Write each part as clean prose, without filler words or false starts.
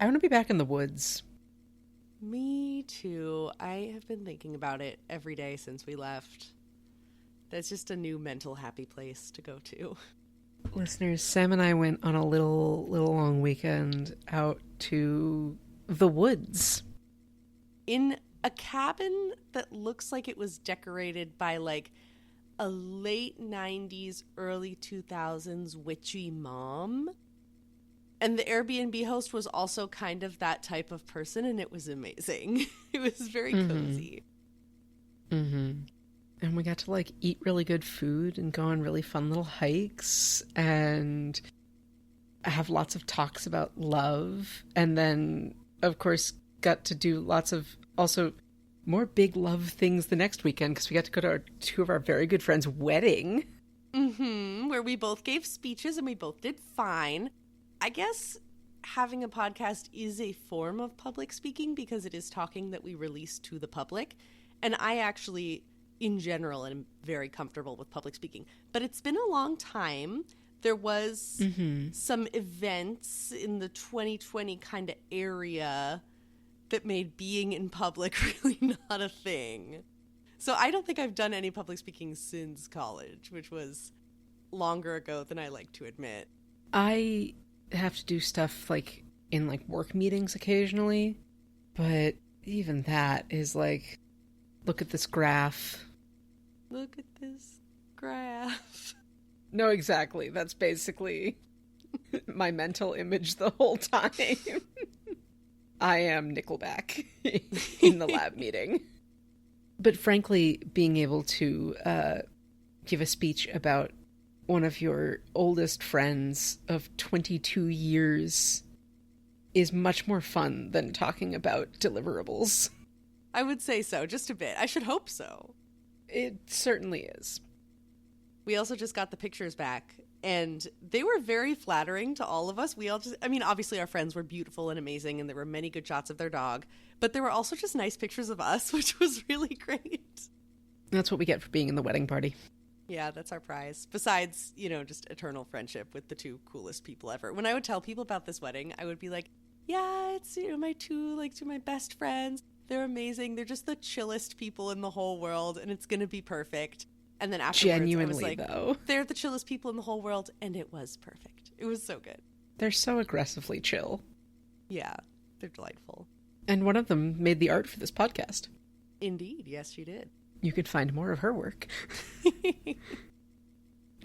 I want to be back in the woods. Me too. I have been thinking about it every day since we left. That's just a new mental happy place to go to. Listeners, Sam and I went on a little long weekend out to the woods. In a cabin that looks like it was decorated by like a late 90s, early 2000s witchy mom. And the Airbnb host was also kind of that type of person, and it was amazing. It was very cozy. Mm-hmm. And we got to like eat really good food and go on really fun little hikes and have lots of talks about love. And then, of course, got to do lots of also more big love things the next weekend because we got to go to two of our very good friends' wedding. Mm-hmm. Where we both gave speeches and we both did fine. I guess having a podcast is a form of public speaking because it is talking that we release to the public. And I actually, in general, am very comfortable with public speaking. But it's been a long time. There was some events in the 2020 kind of area that made being in public really not a thing. So I don't think I've done any public speaking since college, which was longer ago than I like to admit. I have to do stuff like in like work meetings occasionally, but even that is like, look at this graph. Look at this graph. No, exactly. That's basically my mental image the whole time. I am Nickelback in the lab meeting. But frankly, being able to give a speech about one of your oldest friends of 22 years is much more fun than talking about deliverables. I would say so, just a bit. I should hope so. It certainly is. We also just got the pictures back, and they were very flattering to all of us. We all just, I mean, obviously our friends were beautiful and amazing, and there were many good shots of their dog, but there were also just nice pictures of us, which was really great. That's what we get for being in the wedding party. Yeah, that's our prize. Besides, you know, just eternal friendship with the two coolest people ever. When I would tell people about this wedding, I would be like, yeah, it's, you know, my two of my best friends. They're amazing. They're just the chillest people in the whole world, and it's going to be perfect. And then afterwards, Genuinely, I was like, though, they're the chillest people in the whole world, and it was perfect. It was so good. They're so aggressively chill. Yeah, they're delightful. And one of them made the art for this podcast. Indeed, yes, she did. You could find more of her work.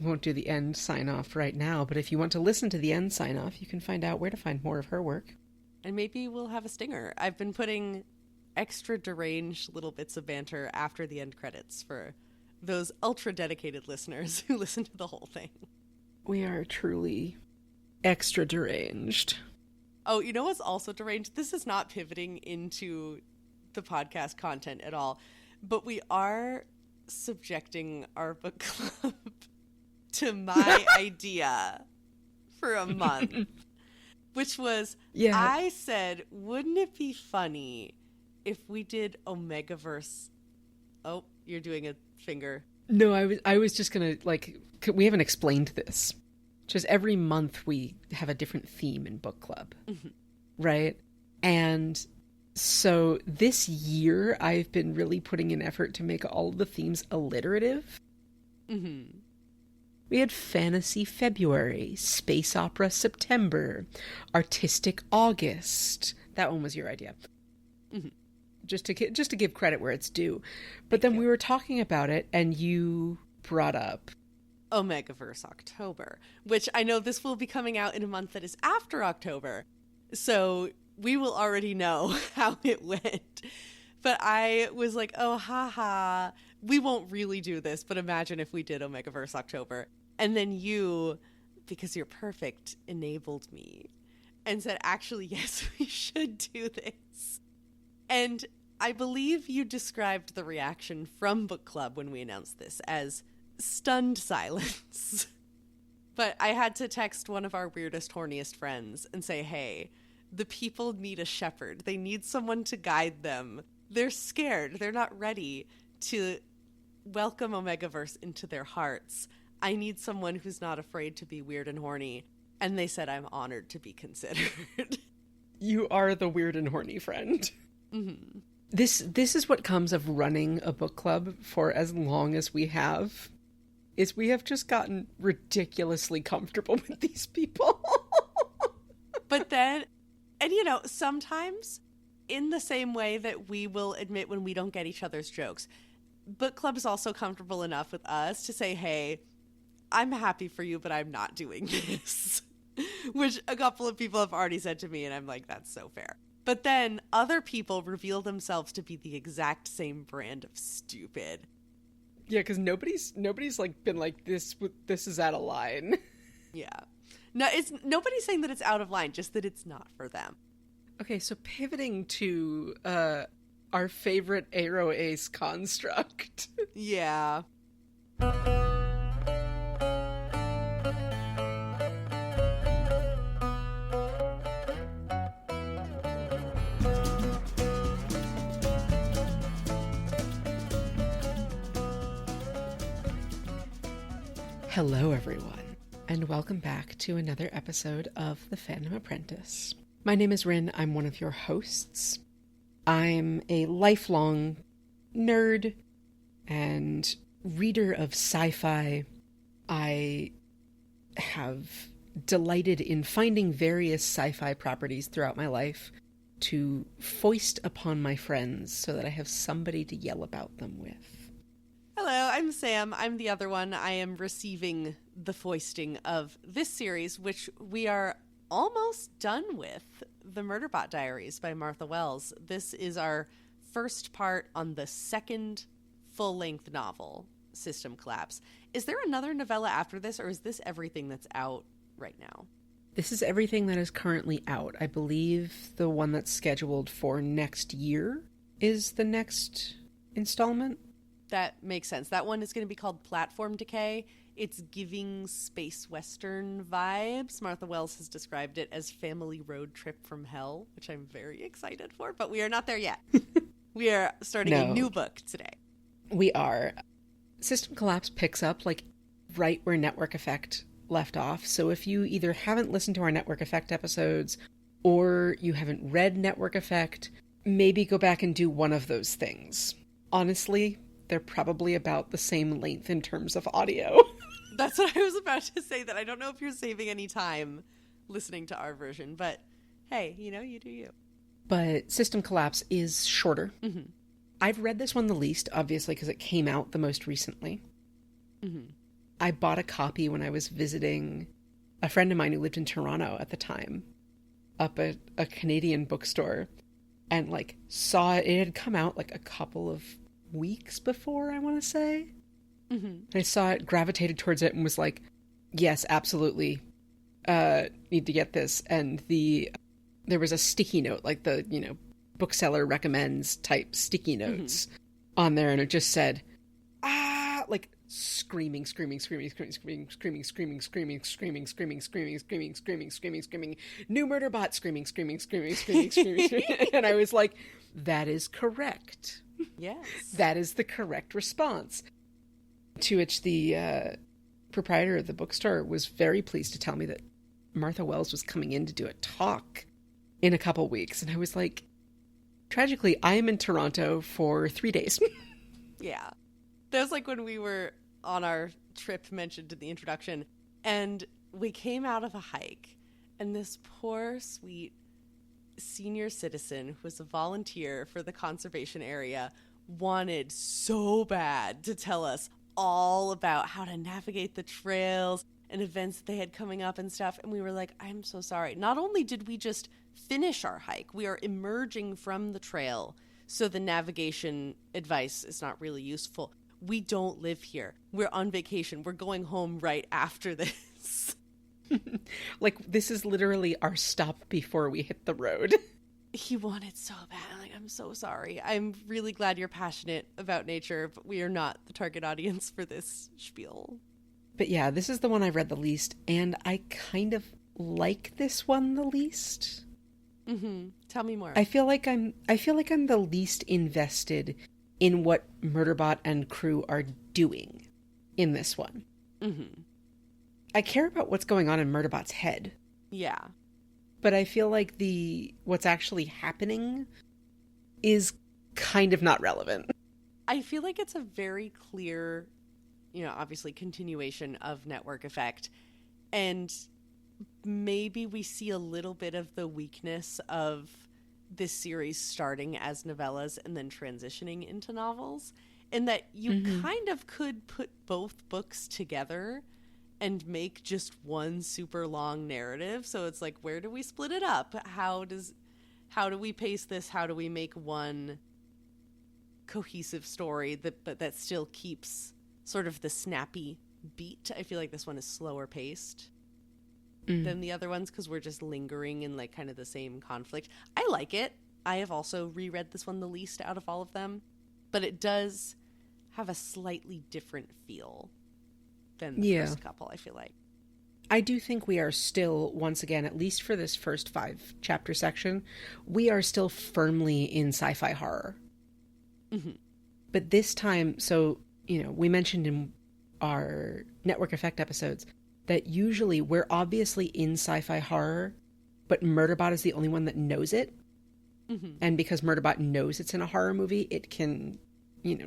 Won't do the end sign-off right now, but if you want to listen to the end sign-off, you can find out where to find more of her work. And maybe we'll have a stinger. I've been putting extra deranged little bits of banter after the end credits for those ultra-dedicated listeners who listen to the whole thing. We are truly extra deranged. Oh, you know what's also deranged? This is not pivoting into the podcast content at all, but we are subjecting our book club to my idea for a month, which was, I said, wouldn't it be funny if we did Omegaverse? Oh, you're doing a finger. No, I was just gonna, like, we haven't explained this. Just every month we have a different theme in book club, right? And so this year I've been really putting in effort to make all of the themes alliterative. We had Fantasy February, Space Opera September, Artistic August. That one was your idea. Just to give credit where it's due. But then we were talking about it, and you brought up Omegaverse October, which I know this will be coming out in a month that is after October. So we will already know how it went. But I was like, oh, haha, we won't really do this, but imagine if we did Omegaverse October. And then you, because you're perfect, enabled me and said, actually, yes, we should do this. And I believe you described the reaction from book club when we announced this as stunned silence. But I had to text one of our weirdest, horniest friends and say, hey, the people need a shepherd. They need someone to guide them. They're scared. They're not ready to welcome Omegaverse into their hearts. I need someone who's not afraid to be weird and horny. And they said, I'm honored to be considered. You are the weird and horny friend. Mm-hmm. This is what comes of running a book club for as long as we have, is we have just gotten ridiculously comfortable with these people. But then, and you know, sometimes in the same way that we will admit when we don't get each other's jokes, book club is also comfortable enough with us to say, hey, I'm happy for you, but I'm not doing this. Which a couple of people have already said to me, and I'm like, that's so fair. But then other people reveal themselves to be the exact same brand of stupid. Yeah, because nobody's like been like, this is out of line. Yeah. No, it's nobody's saying that it's out of line, just that it's not for them. Okay, so pivoting to our favorite Aero Ace construct. Yeah. Hello, everyone, and welcome back to another episode of The Fandom Apprentice. My name is Ryn. I'm one of your hosts. I'm a lifelong nerd and reader of sci-fi. I have delighted in finding various sci-fi properties throughout my life to foist upon my friends so that I have somebody to yell about them with. Hello, I'm Sam. I'm the other one. I am receiving the foisting of this series, which we are almost done with, The Murderbot Diaries by Martha Wells. This is our first part on the second full-length novel, System Collapse. Is there another novella after this, or is this everything that's out right now? This is everything that is currently out. I believe the one that's scheduled for next year is the next installment. That makes sense. That one is going to be called Platform Decay. It's giving space western vibes. Martha Wells has described it as family road trip from hell, which I'm very excited for, but we are not there yet. We are starting a new book today. We are. System Collapse picks up like right where Network Effect left off. So if you either haven't listened to our Network Effect episodes or you haven't read Network Effect, maybe go back and do one of those things. Honestly, they're probably about the same length in terms of audio. That's what I was about to say, that I don't know if you're saving any time listening to our version, but hey, you know, you do you. But System Collapse is shorter. Mm-hmm. I've read this one the least, obviously, because it came out the most recently. Mm-hmm. I bought a copy when I was visiting a friend of mine who lived in Toronto at the time, up at a Canadian bookstore, and like saw it. It had come out like a couple of weeks before, I want to say. Mm-hmm. I saw it, gravitated towards it, and was like, yes, absolutely, need to get this. And there was a sticky note, like the, you know, bookseller recommends type sticky notes on there, and it just said, like screaming, new Murderbot, screaming. And I was like, that is correct. Yes. That is the correct response. To which the proprietor of the bookstore was very pleased to tell me that Martha Wells was coming in to do a talk in a couple weeks. And I was like, tragically, I am in Toronto for 3 days. Yeah. That was like when we were on our trip mentioned in the introduction, and we came out of a hike, and this poor, sweet senior citizen who was a volunteer for the conservation area wanted so bad to tell us all about how to navigate the trails and events that they had coming up and stuff. And we were like, I'm so sorry. Not only did we just finish our hike, we are emerging from the trail, so the navigation advice is not really useful. We don't live here. We're on vacation. We're going home right after this. Like, this is literally our stop before we hit the road. He wanted so bad. Like, I'm so sorry. I'm really glad you're passionate about nature, but we are not the target audience for this spiel. But yeah, this is the one I read the least, and I kind of like this one the least. Mm-hmm. Tell me more. I feel like I'm the least invested in what Murderbot and crew are doing in this one. Mm-hmm. I care about what's going on in Murderbot's head. Yeah. but I feel like what's actually happening is kind of not relevant. I feel like it's a very clear, obviously continuation of Network Effect. And maybe we see a little bit of the weakness of this series starting as novellas and then transitioning into novels, in that you kind of could put both books together and make just one super long narrative. So it's like, where do we split it up? How do we pace this? How do we make one cohesive story that still keeps sort of the snappy beat? I feel like this one is slower paced than the other ones because we're just lingering in like kind of the same conflict. I like it. I have also reread this one the least out of all of them, but it does have a slightly different feel than the first couple, I feel like. I do think we are still, once again, at least for this first 5 chapter section, we are still firmly in sci-fi horror. Mm-hmm. But this time, so, we mentioned in our Network Effect episodes that usually we're obviously in sci-fi horror, but Murderbot is the only one that knows it. Mm-hmm. And because Murderbot knows it's in a horror movie, it can,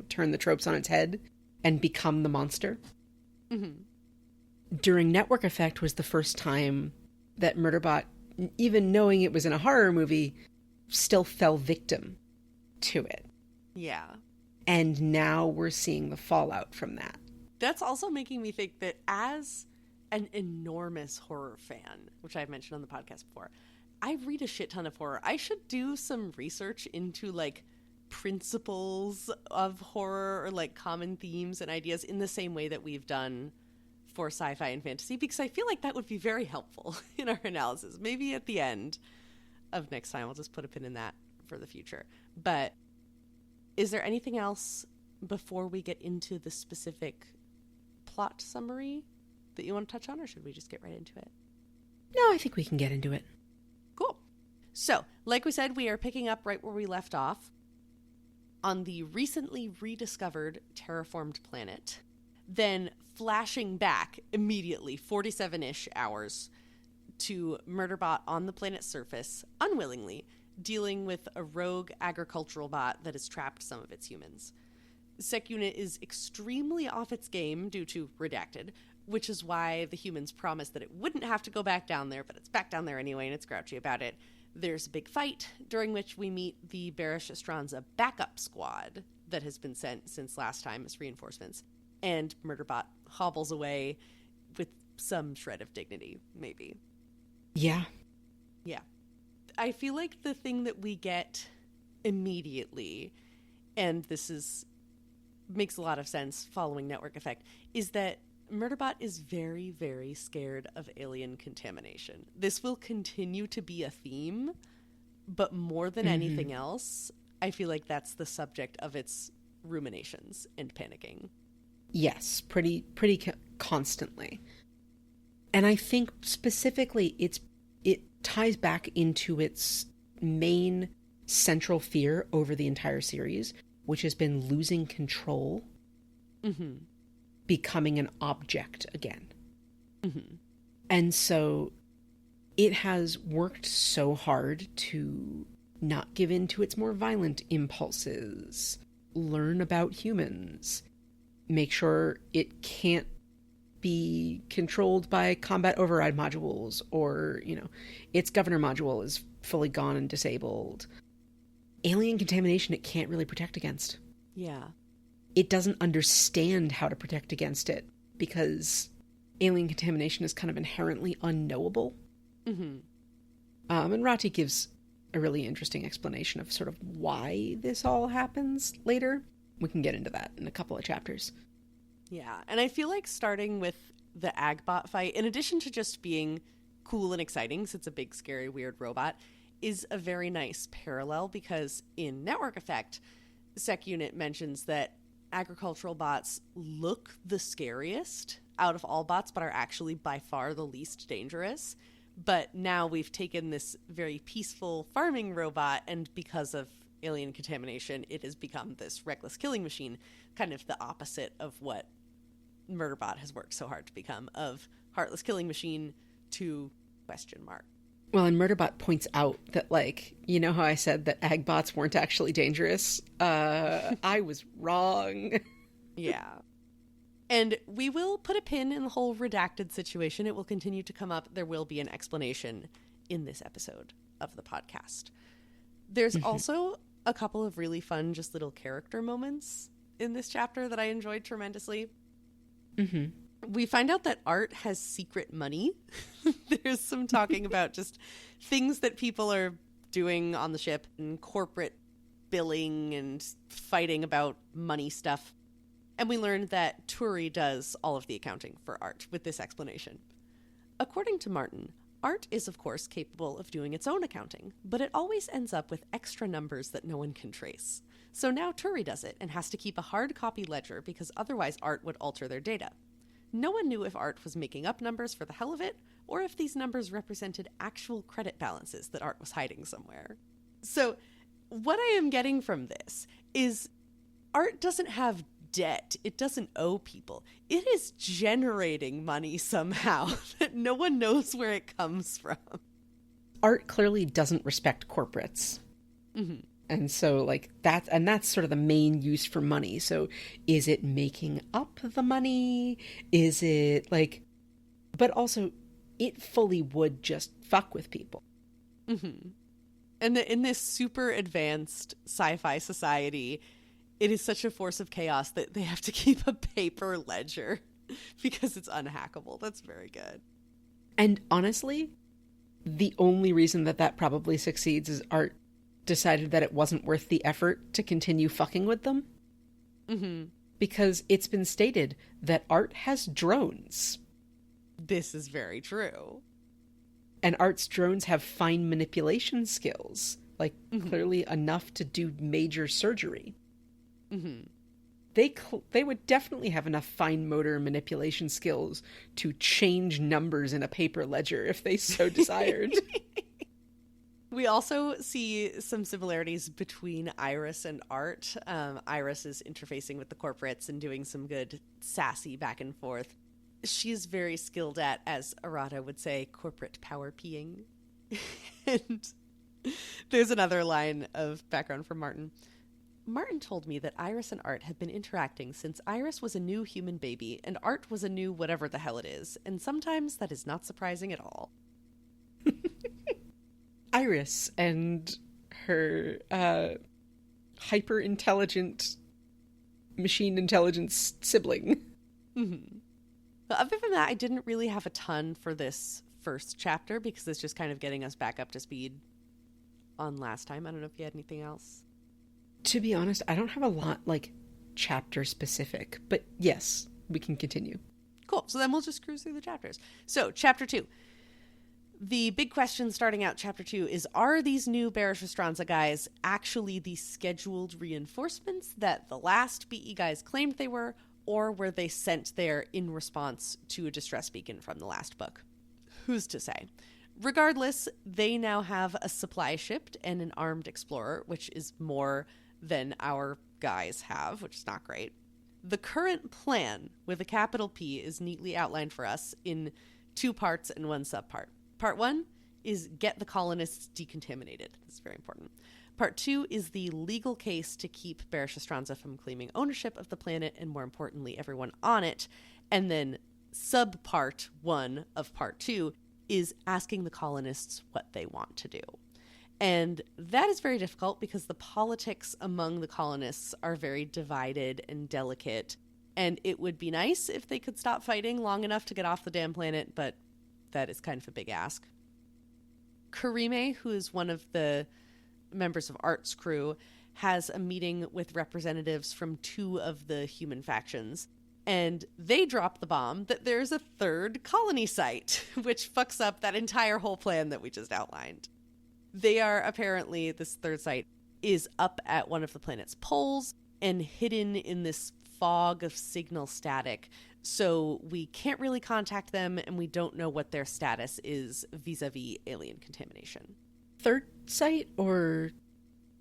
turn the tropes on its head and become the monster. Mm-hmm. During Network Effect was the first time that Murderbot, even knowing it was in a horror movie, still fell victim to it. Yeah. And now we're seeing the fallout from that. That's also making me think that as an enormous horror fan, which I've mentioned on the podcast before, I read a shit ton of horror. I should do some research into like principles of horror or like common themes and ideas in the same way that we've done for sci-fi and fantasy, because I feel like that would be very helpful in our analysis. Maybe at the end of next time, I'll just put a pin in that for the future. But is there anything else before we get into the specific plot summary that you want to touch on, or should we just get right into it? No, I think we can get into it. Cool. So, like we said, we are picking up right where we left off on the recently rediscovered terraformed planet, then flashing back immediately 47-ish hours to Murderbot on the planet's surface, unwillingly, dealing with a rogue agricultural bot that has trapped some of its humans. Sec Unit is extremely off its game due to Redacted, which is why the humans promised that it wouldn't have to go back down there, but it's back down there anyway, and it's grouchy about it. There's a big fight, during which we meet the Barish Estranza backup squad that has been sent since last time as reinforcements, and Murderbot hobbles away with some shred of dignity, maybe. Yeah. Yeah. I feel like the thing that we get immediately, and this makes a lot of sense following Network Effect, is that Murderbot is very, very scared of alien contamination. This will continue to be a theme, but more than anything else, I feel like that's the subject of its ruminations and panicking. Yes, pretty constantly. And I think specifically it ties back into its main central fear over the entire series, which has been losing control, becoming an object again. And so it has worked so hard to not give in to its more violent impulses, learn about humans, make sure it can't be controlled by combat override modules, or, its governor module is fully gone and disabled. Alien contamination it can't really protect against. Yeah. It doesn't understand how to protect against it because alien contamination is kind of inherently unknowable. And Rati gives a really interesting explanation of sort of why this all happens later. We can get into that in a couple of chapters. Yeah, and I feel like starting with the Agbot fight, in addition to just being cool and exciting, since it's a big, scary, weird robot, is a very nice parallel, because in Network Effect, Sec Unit mentions that agricultural bots look the scariest out of all bots, but are actually by far the least dangerous. But now we've taken this very peaceful farming robot, and because of alien contamination, it has become this reckless killing machine, kind of the opposite of what Murderbot has worked so hard to become, of heartless killing machine to question mark. Well, and Murderbot points out that, like, you know how I said that agbots weren't actually dangerous? I was wrong. Yeah. And we will put a pin in the whole redacted situation. It will continue to come up. There will be an explanation in this episode of the podcast. There's also a couple of really fun, just little character moments in this chapter that I enjoyed tremendously. We find out that Art has secret money. There's some talking about just things that people are doing on the ship and corporate billing and fighting about money stuff. And we learned that Turi does all of the accounting for Art with this explanation. According to Martin, Art is, of course, capable of doing its own accounting, but it always ends up with extra numbers that no one can trace. So now Turi does it and has to keep a hard copy ledger because otherwise Art would alter their data. No one knew if Art was making up numbers for the hell of it, or if these numbers represented actual credit balances that Art was hiding somewhere. So what I am getting from this is Art doesn't have debt. It doesn't owe people. It is generating money somehow that no one knows where it comes from. Art clearly doesn't respect corporates. And so, like, that's sort of the main use for money. So is it making up the money? Is it, like... But also, it fully would just fuck with people. And in this super advanced sci-fi society, it is such a force of chaos that they have to keep a paper ledger because it's unhackable. That's very good. And honestly, the only reason that probably succeeds is Art decided that it wasn't worth the effort to continue fucking with them. Because it's been stated that Art has drones. This is very true. And Art's drones have fine manipulation skills. Like, clearly enough to do major surgery. They would definitely have enough fine motor manipulation skills to change numbers in a paper ledger if they so desired. We also see some similarities between Iris and Art. Iris is interfacing with the corporates and doing some good sassy back and forth. She's very skilled at, as Arata would say, corporate power peeing. And there's another line of background from Martin. Martin told me that Iris and Art have been interacting since Iris was a new human baby and Art was a new whatever the hell it is, and sometimes that is not surprising at all. Iris and her hyper-intelligent machine intelligence sibling. But other than that, I didn't really have a ton for this first chapter because it's just kind of getting us back up to speed on last time. I don't know if you had anything else. To be honest, I don't have a lot, like, chapter specific, but yes, we can continue. Cool. So then we'll just cruise through the chapters. So, chapter 2. The big question starting out chapter 2 is, are these new Barish Restranza guys actually the scheduled reinforcements that the last BE guys claimed they were, or were they sent there in response to a distress beacon from the last book? Who's to say? Regardless, they now have a supply ship and an armed explorer, which is more than our guys have, which is not great. The current plan with a capital P is neatly outlined for us in 2 parts and 1 subpart. Part 1 is get the colonists decontaminated. This is very important. Part 2 is the legal case to keep Barish Restranza from claiming ownership of the planet and, more importantly, everyone on it. And then subpart 1 of part 2 is asking the colonists what they want to do. And that is very difficult because the politics among the colonists are very divided and delicate. And it would be nice if they could stop fighting long enough to get off the damn planet, but that is kind of a big ask. Karime, who is one of the members of Art's crew, has a meeting with representatives from 2 of the human factions. And they drop the bomb that there's a 3rd colony site, which fucks up that entire whole plan that we just outlined. They are apparently, this 3rd site is up at one of the planet's poles and hidden in this fog of signal static. So we can't really contact them and we don't know what their status is vis-a-vis alien contamination. 3rd site, or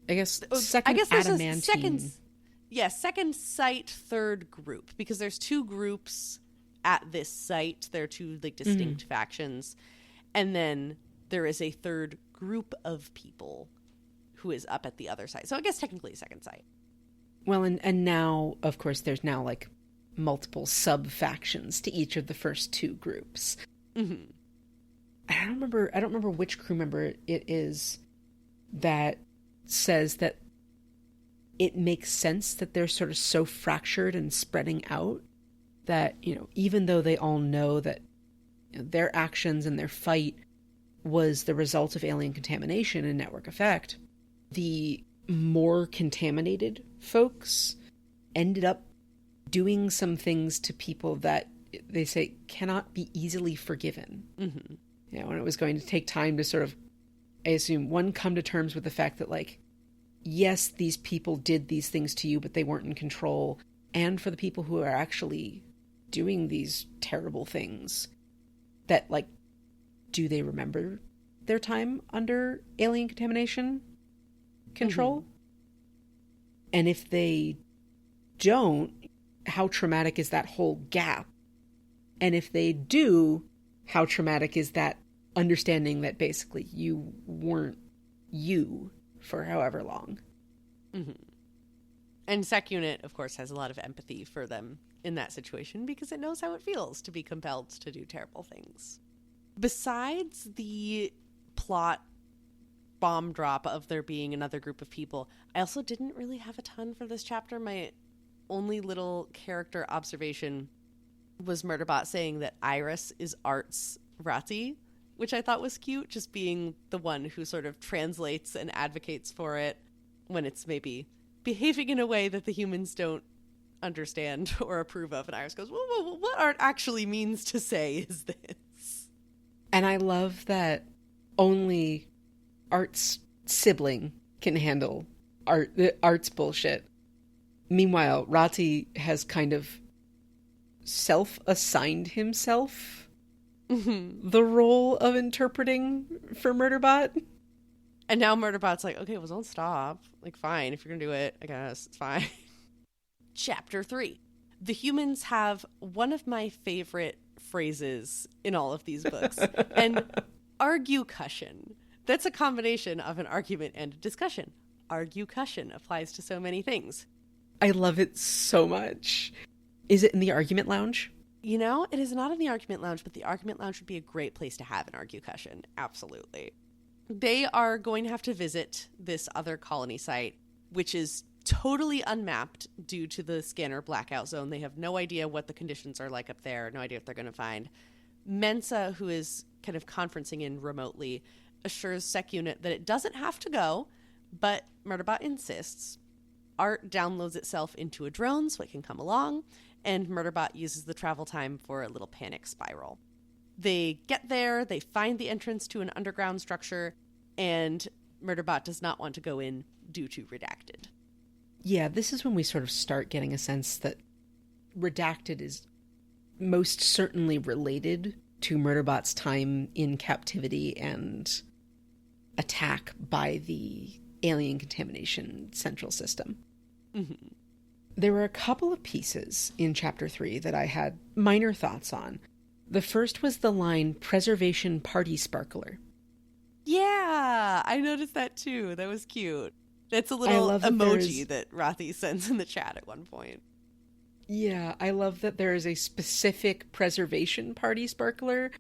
I guess second I guess there's adamantine. Second site, 3rd group, because there's 2 groups at this site. There are 2 like distinct factions, and then there is a third group of people who is up at the other side. So I guess technically a second site. Well, and now, of course, there's now like multiple sub-factions to each of the first two groups. Mm-hmm. I don't remember which crew member it is that says that it makes sense that they're sort of so fractured and spreading out that, you know, even though they all know that, you know, their actions and their fight was the result of alien contamination and network effect, the more contaminated folks ended up doing some things to people that they say cannot be easily forgiven. Mm-hmm. You know, and it was going to take time to sort of, I assume, one, come to terms with the fact that, like, yes, these people did these things to you, but they weren't in control. And for the people who are actually doing these terrible things, that, like, do they remember their time under alien contamination control? Mm-hmm. And if they don't, how traumatic is that whole gap? And if they do, how traumatic is that understanding that basically you weren't you for however long? Mm-hmm. And Sec Unit, of course, has a lot of empathy for them in that situation because it knows how it feels to be compelled to do terrible things. Besides the plot bomb drop of there being another group of people, I also didn't really have a ton for this chapter. My only little character observation was Murderbot saying that Iris is Art's Rati, which I thought was cute, just being the one who sort of translates and advocates for it when it's maybe behaving in a way that the humans don't understand or approve of. And Iris goes, whoa, what Art actually means to say is this. And I love that only Art's sibling can handle Art's bullshit. Meanwhile, Rati has kind of self-assigned himself the role of interpreting for Murderbot. And now Murderbot's like, okay, well, don't stop. Like, fine, if you're gonna do it, I guess, it's fine. Chapter 3. The humans have one of my favorite phrases in all of these books. An argue-cussion. That's a combination of an argument and a discussion. Argue-cussion applies to so many things. I love it so much. Is it in the argument lounge? You know, it is not in the argument lounge, but the argument lounge would be a great place to have an argue-cussion. Absolutely. They are going to have to visit this other colony site, which is totally unmapped due to the scanner blackout zone. They have no idea what the conditions are like up there, no idea what they're going to find. Mensa, who is kind of conferencing in remotely, assures Sec Unit that it doesn't have to go, but Murderbot insists. Art downloads itself into a drone so it can come along, and Murderbot uses the travel time for a little panic spiral. They get there, they find the entrance to an underground structure, and Murderbot does not want to go in due to Redacted. Yeah, this is when we sort of start getting a sense that Redacted is most certainly related to Murderbot's time in captivity and attack by the alien contamination central system. Mm-hmm. There were a couple of pieces in Chapter 3 that I had minor thoughts on. The first was the line, "Preservation Party Sparkler." Yeah, I noticed that too. That was cute. That's a little emoji that Rati sends in the chat at one point. Yeah, I love that there is a specific preservation party sparkler.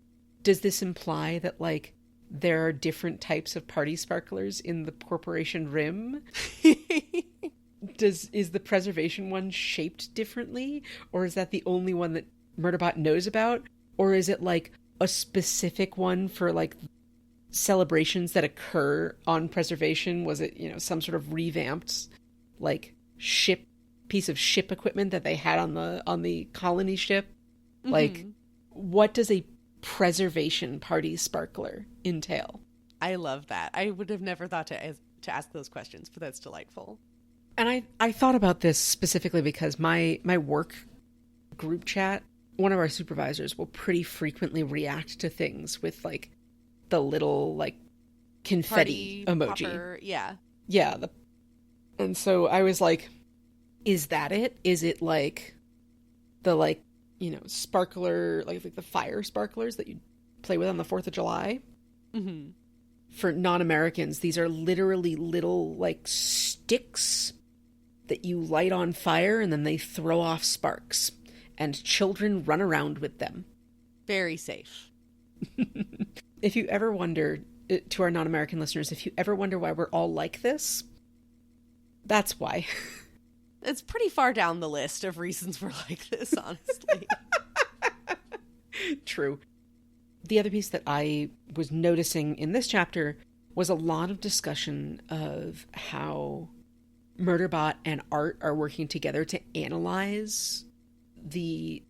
Does this imply that, like, there are different types of party sparklers in the Corporation Rim? Is the preservation one shaped differently? Or is that the only one that Murderbot knows about? Or is it, like, a specific one for, like, celebrations that occur on preservation? Was it, you know, some sort of revamped, like, piece of ship equipment that they had on the colony ship? Mm-hmm. Like, what does a preservation party sparkler entail? I love that. I would have never thought to ask those questions, but that's delightful. And I thought about this specifically because my work group chat, one of our supervisors will pretty frequently react to things with, like, the little, like, confetti party emoji. Popper, yeah. Yeah. And so I was like, is that it? Is it, like, the, like, you know, sparkler, like the fire sparklers that you play with on the 4th of July? Mm-hmm. for non-Americans, these are literally little, like, sticks that you light on fire and then they throw off sparks. And children run around with them. Very safe. If you ever wonder, to our non-American listeners, if you ever wonder why we're all like this, that's why. It's pretty far down the list of reasons we're like this, honestly. True. The other piece that I was noticing in this chapter was a lot of discussion of how Murderbot and Art are working together to analyze the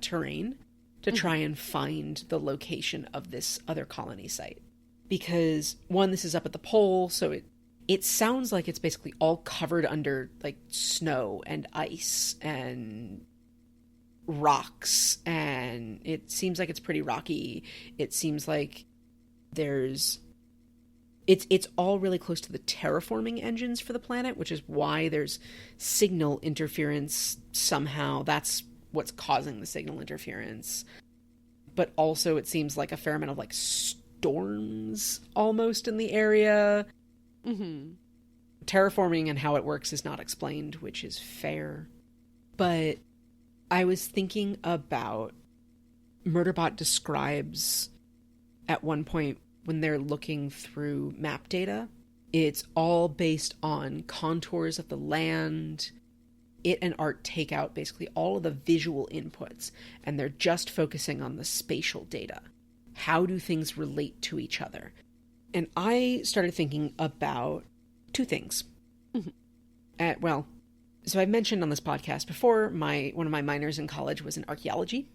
terrain to try and find the location of this other colony site. Because, one, this is up at the pole, so it sounds like it's basically all covered under, like, snow and ice and rocks, and it seems like it's pretty rocky. It seems like it's all really close to the terraforming engines for the planet, which is why there's signal interference somehow. That's what's causing the signal interference. But also it seems like a fair amount of, like, storms almost in the area. Mm-hmm. Terraforming and how it works is not explained, which is fair. But I was thinking about Murderbot describes at one point when they're looking through map data, it's all based on contours of the land. It and Art take out basically all of the visual inputs, and they're just focusing on the spatial data. How do things relate to each other? And I started thinking about two things. Mm-hmm. So I mentioned on this podcast before, one of my minors in college was in archaeology.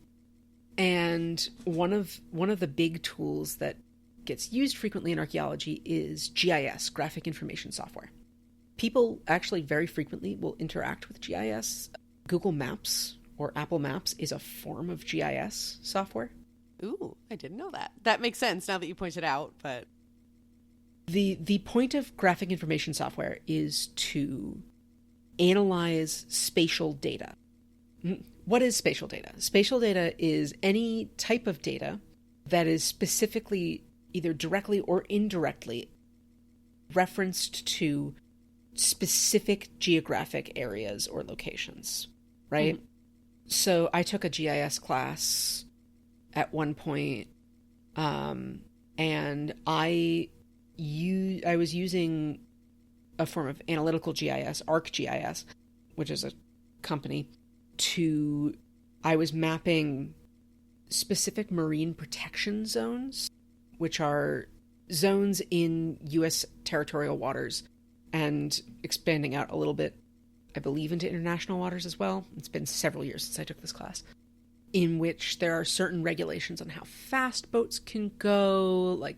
And one of the big tools that gets used frequently in archaeology is GIS, graphic information software. People actually very frequently will interact with GIS. Google Maps or Apple Maps is a form of GIS software. Ooh, I didn't know that. That makes sense now that you pointed out, but... The point of graphic information software is to analyze spatial data. What is spatial data? Spatial data is any type of data that is specifically, either directly or indirectly, referenced to specific geographic areas or locations, right? Mm-hmm. So I took a GIS class at one point, and I was using a form of analytical GIS, ArcGIS, which is a company, I was mapping specific marine protection zones, which are zones in U.S. territorial waters, and expanding out a little bit, I believe, into international waters as well. It's been several years since I took this class, in which there are certain regulations on how fast boats can go, like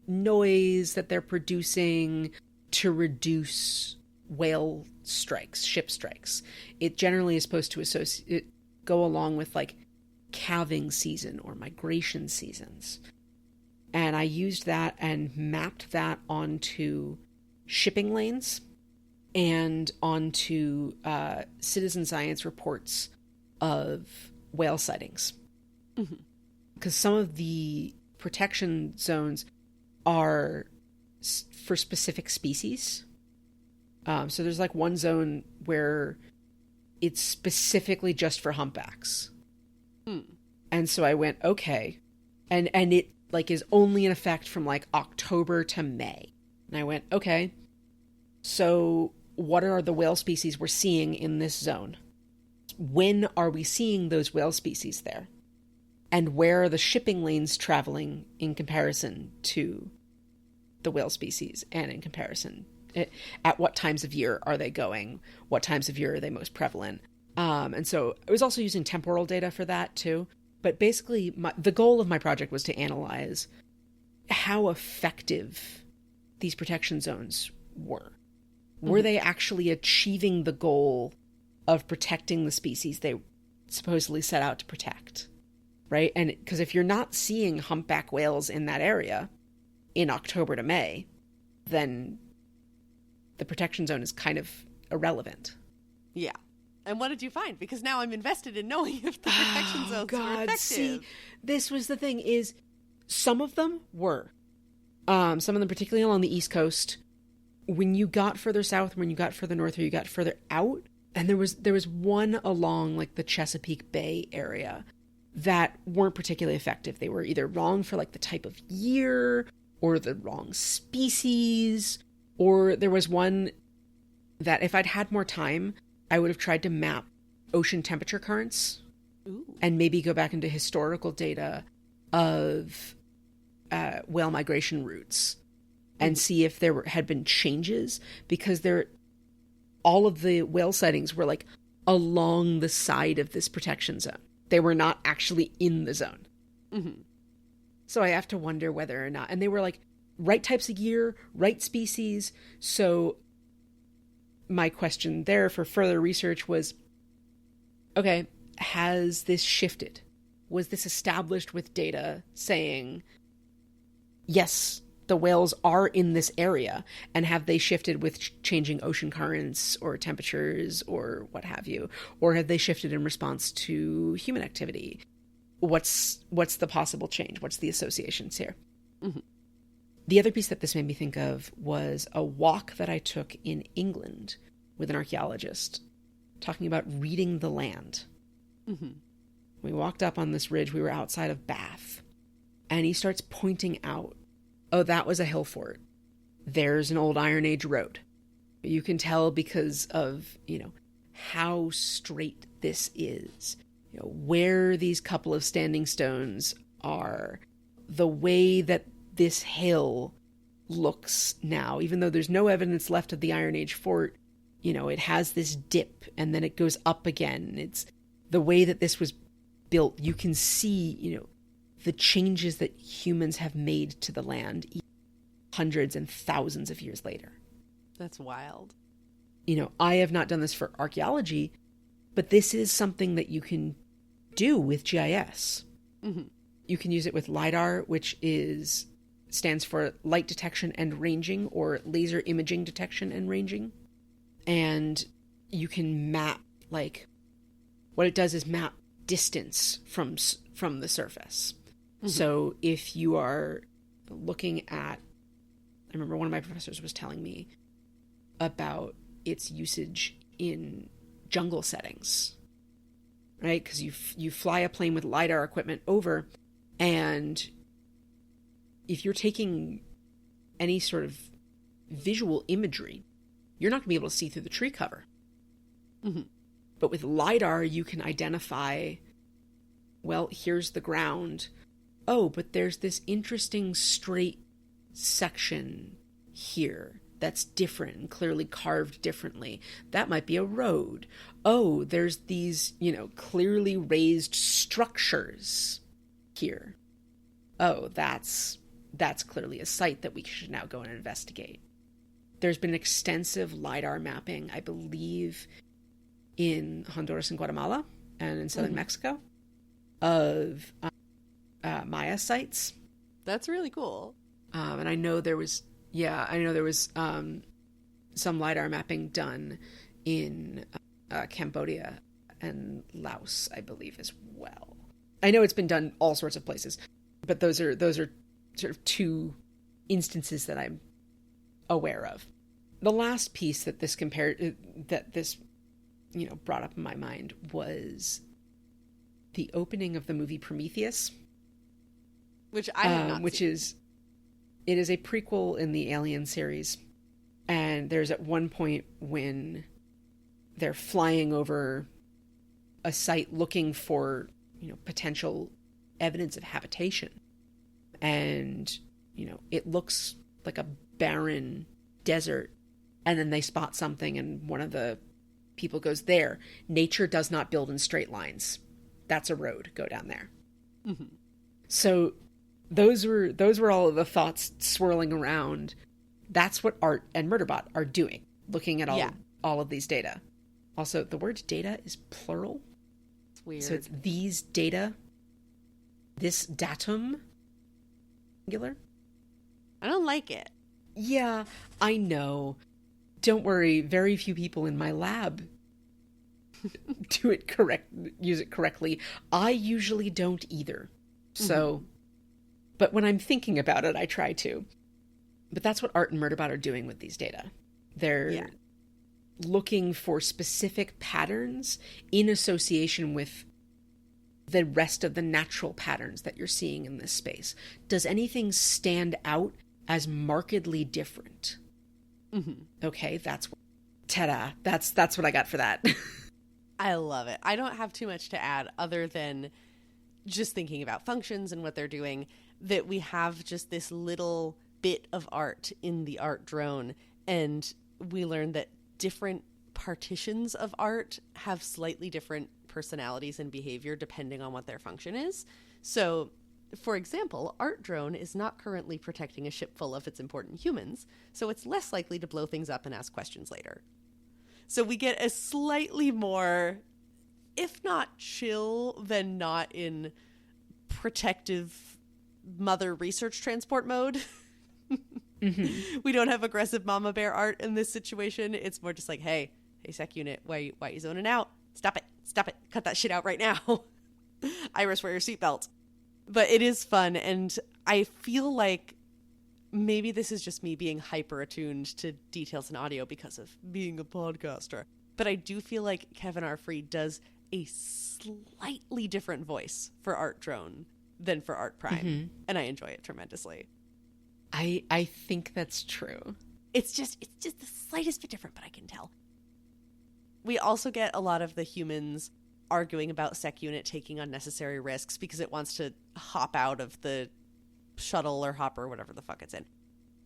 noise that they're producing to reduce whale strikes, ship strikes. It generally is supposed to go along with, like, calving season or migration seasons. And I used that and mapped that onto shipping lanes and onto citizen science reports of whale sightings. Mm-hmm. Because some of the protection zones are for specific species. So there's, like, one zone where it's specifically just for humpbacks. And so I went, okay. And it, like, is only in effect from, like, October to May. And I went, okay, so what are the whale species we're seeing in this zone? When are we seeing those whale species there? And where are the shipping lanes traveling in comparison to the whale species, and in comparison, at what times of year are they going? What times of year are they most prevalent? And so I was also using temporal data for that too. But basically, the goal of my project was to analyze how effective these protection zones were. Mm-hmm. Were they actually achieving the goal of protecting the species they supposedly set out to protect? Right? And because if you're not seeing humpback whales in that area in October to May, then the protection zone is kind of irrelevant. Yeah. And what did you find? Because now I'm invested in knowing if the protection zones were effective. See, this was the thing, is some of them were. Some of them particularly along the East Coast. When you got further south, when you got further north, or you got further out, and there was one along like the Chesapeake Bay area that weren't particularly effective. They were either wrong for like the type of year or the wrong species, or there was one that if I'd had more time, I would have tried to map ocean temperature currents. Ooh. And maybe go back into historical data of whale migration routes and see if there had been changes, because all of the whale sightings were like along the side of this protection zone. They were not actually in the zone. Mm-hmm. So I have to wonder whether or not, and they were like right types of year, right species. So my question there for further research was, okay, has this shifted? Was this established with data saying, yes, the whales are in this area, and have they shifted with changing ocean currents or temperatures or what have you? Or have they shifted in response to human activity? What's the possible change? What's the associations here? Mm-hmm. The other piece that this made me think of was a walk that I took in England with an archaeologist talking about reading the land. Mm-hmm. We walked up on this ridge. We were outside of Bath. And he starts pointing out, oh, that was a hill fort. There's an old Iron Age road. You can tell because of, how straight this is. Where these couple of standing stones are. The way that this hill looks now. Even though there's no evidence left of the Iron Age fort, it has this dip and then it goes up again. It's the way that this was built. You can see, the changes that humans have made to the land hundreds and thousands of years later. That's wild. I have not done this for archaeology, but this is something that you can do with GIS. Mm-hmm. You can use it with LiDAR, which stands for light detection and ranging, or laser imaging detection and ranging. And you can map, what it does is map distance from the surface. Mm-hmm. So if you are looking at, I remember one of my professors was telling me about its usage in jungle settings, right? Because you fly a plane with LiDAR equipment over, and if you're taking any sort of visual imagery, you're not going to be able to see through the tree cover. Mm-hmm. But with LiDAR, you can identify, well, here's the ground. Oh, but there's this interesting straight section here that's different and clearly carved differently. That might be a road. Oh, there's these, clearly raised structures here. Oh, that's clearly a site that we should now go and investigate. There's been extensive LiDAR mapping, I believe, in Honduras and Guatemala and in southern Mexico of Maya sites. That's really cool. And I know there was some LiDAR mapping done in Cambodia and Laos, I believe, as well. I know it's been done all sorts of places, but those are sort of two instances that I'm aware of. The last piece that this brought up in my mind was the opening of the movie Prometheus, which I have not seen. It is a prequel in the Alien series, and there's at one point when they're flying over a site looking for potential evidence of habitation, and it looks like a barren desert, and then they spot something, and one of the people goes, there, nature does not build in straight lines. That's a road. Go down there. Mm-hmm. So those were all of the thoughts swirling around. That's what Art and Murderbot are doing, looking at all of these data. Also, the word data is plural. It's weird. So it's these data, this datum, singular. I don't like it. Yeah, I know. Don't worry, very few people in my lab use it correctly. I usually don't either. So, but when I'm thinking about it, I try to. But that's what Art and Murderbot are doing with these data. They're looking for specific patterns in association with the rest of the natural patterns that you're seeing in this space. Does anything stand out as markedly different? Okay, ta-da. That's what I got for that. I love it. I don't have too much to add other than just thinking about functions and what they're doing, that we have just this little bit of art in the art drone, and we learn that different partitions of art have slightly different personalities and behavior depending on what their function is. So, for example, Art Drone is not currently protecting a ship full of its important humans, so it's less likely to blow things up and ask questions later. So we get a slightly more, if not chill, then not in protective mother research transport mode. We don't have aggressive mama bear art in this situation. It's more just like, hey sec unit, why you zoning out? Stop it, cut that shit out right now. Iris, wear your seatbelt. But it is fun, and I feel like maybe this is just me being hyper attuned to details in audio because of being a podcaster, but I do feel like Kevin R. Free does a slightly different voice for Art Drone than for Art Prime, and I enjoy it tremendously. I think that's true. It's just the slightest bit different, but I can tell. We also get a lot of the humans arguing about Sec Unit taking unnecessary risks because it wants to hop out of the shuttle or hopper, whatever the fuck it's in,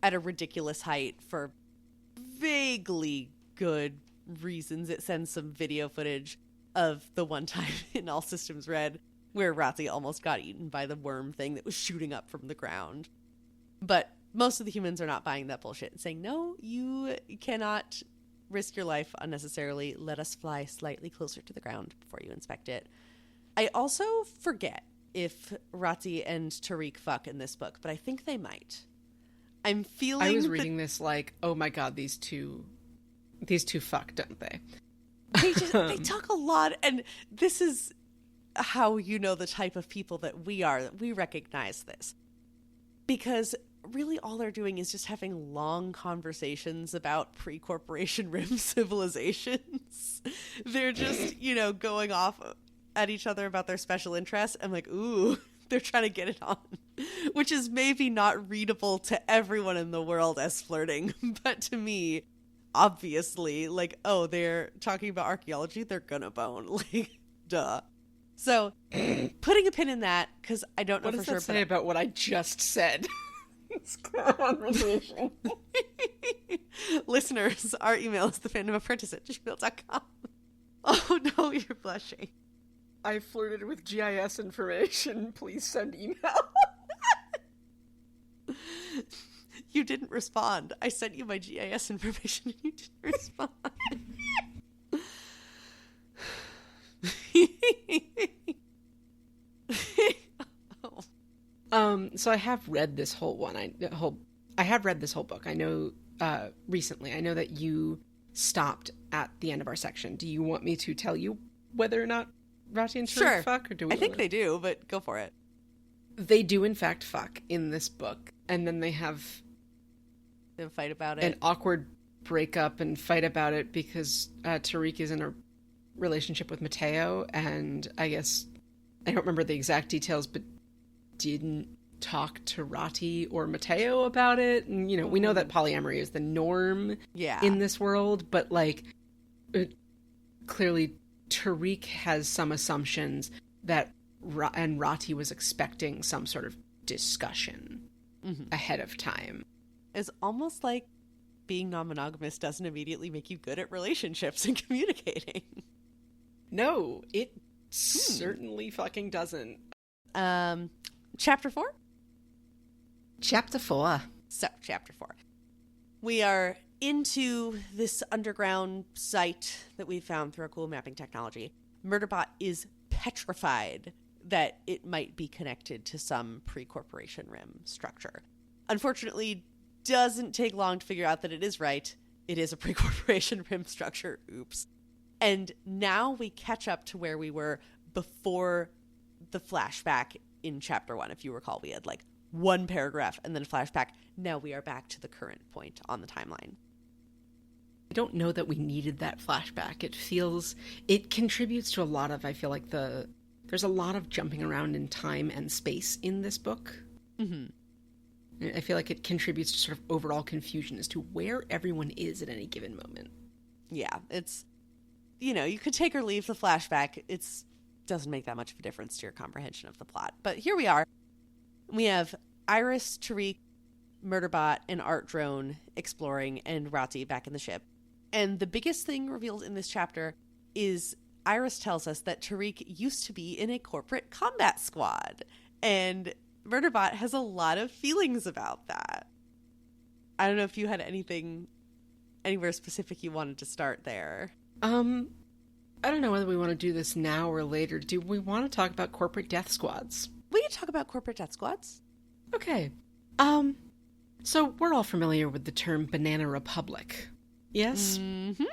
at a ridiculous height for vaguely good reasons. It sends some video footage of the one time in All Systems Red where Razi almost got eaten by the worm thing that was shooting up from the ground. But most of the humans are not buying that bullshit and saying, no, you cannot risk your life unnecessarily. Let us fly slightly closer to the ground before you inspect it. I also forget if Razi and Tariq fuck in this book, but I think they might. I'm feeling I was reading this like, oh my god, these two fuck, don't they? They talk a lot, and this is how you know the type of people that we are, that we recognize this. Because really all they're doing is just having long conversations about pre-corporation rim civilizations. They're just, going off at each other about their special interests. I'm like, ooh, they're trying to get it on. Which is maybe not readable to everyone in the world as flirting, but to me, obviously, like, oh, they're talking about archaeology, they're gonna bone. Like, duh. So, putting a pin in that, because I don't know what for sure. What does that say about what I just said? It's conversation. Listeners, our email is thefandomapprentice@gmail.com. Oh no, you're blushing. I flirted with GIS information. Please send email. You didn't respond. I sent you my GIS information and you didn't respond. So I have read this whole one. I have read this whole book. I know recently. I know that you stopped at the end of our section. Do you want me to tell you whether or not Razi and Tariq fuck, or do we? I think they do, but go for it. They do in fact fuck in this book, and then they have and fight about it. An awkward breakup and fight about it because Tariq is in a relationship with Mateo, and I guess I don't remember the exact details, but didn't talk to Rati or Mateo about it. And we know that polyamory is the norm in this world, but like clearly Tariq has some assumptions that and Rati was expecting some sort of discussion ahead of time. It's almost like being non-monogamous doesn't immediately make you good at relationships and communicating. No, it certainly fucking doesn't. Chapter 4? Chapter 4. So, Chapter 4. We are into this underground site that we found through our cool mapping technology. Murderbot is petrified that it might be connected to some pre-corporation rim structure. Unfortunately, doesn't take long to figure out that it is right. It is a pre-corporation rim structure. Oops. And now we catch up to where we were before the flashback in Chapter 1. If you recall, we had like one paragraph and then flashback. Now we are back to the current point on the timeline. I don't know that we needed that flashback. It contributes to a lot of, I feel like there's a lot of jumping around in time and space in this book. Mm-hmm. I feel like it contributes to sort of overall confusion as to where everyone is at any given moment. Yeah, it's, you could take or leave the flashback. It doesn't make that much of a difference to your comprehension of the plot. But here we are. We have Iris, Tariq, Murderbot, and Art Drone exploring, and Rati back in the ship. And the biggest thing revealed in this chapter is Iris tells us that Tariq used to be in a corporate combat squad. And Murderbot has a lot of feelings about that. I don't know if you had anywhere specific you wanted to start there. I don't know whether we want to do this now or later. Do we want to talk about corporate death squads? We can talk about corporate death squads. Okay. So we're all familiar with the term Banana Republic. Yes? Mm-hmm.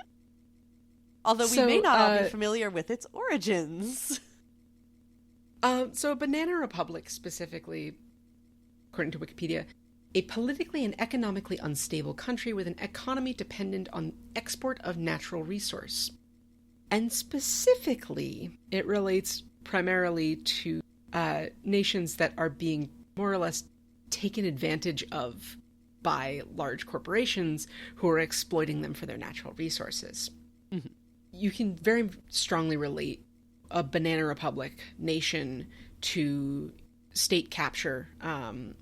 Although we may not all be familiar with its origins. So a Banana Republic specifically, according to Wikipedia, a politically and economically unstable country with an economy dependent on export of natural resource. And specifically, it relates primarily to nations that are being more or less taken advantage of by large corporations who are exploiting them for their natural resources. Mm-hmm. You can very strongly relate a Banana Republic nation to state capture,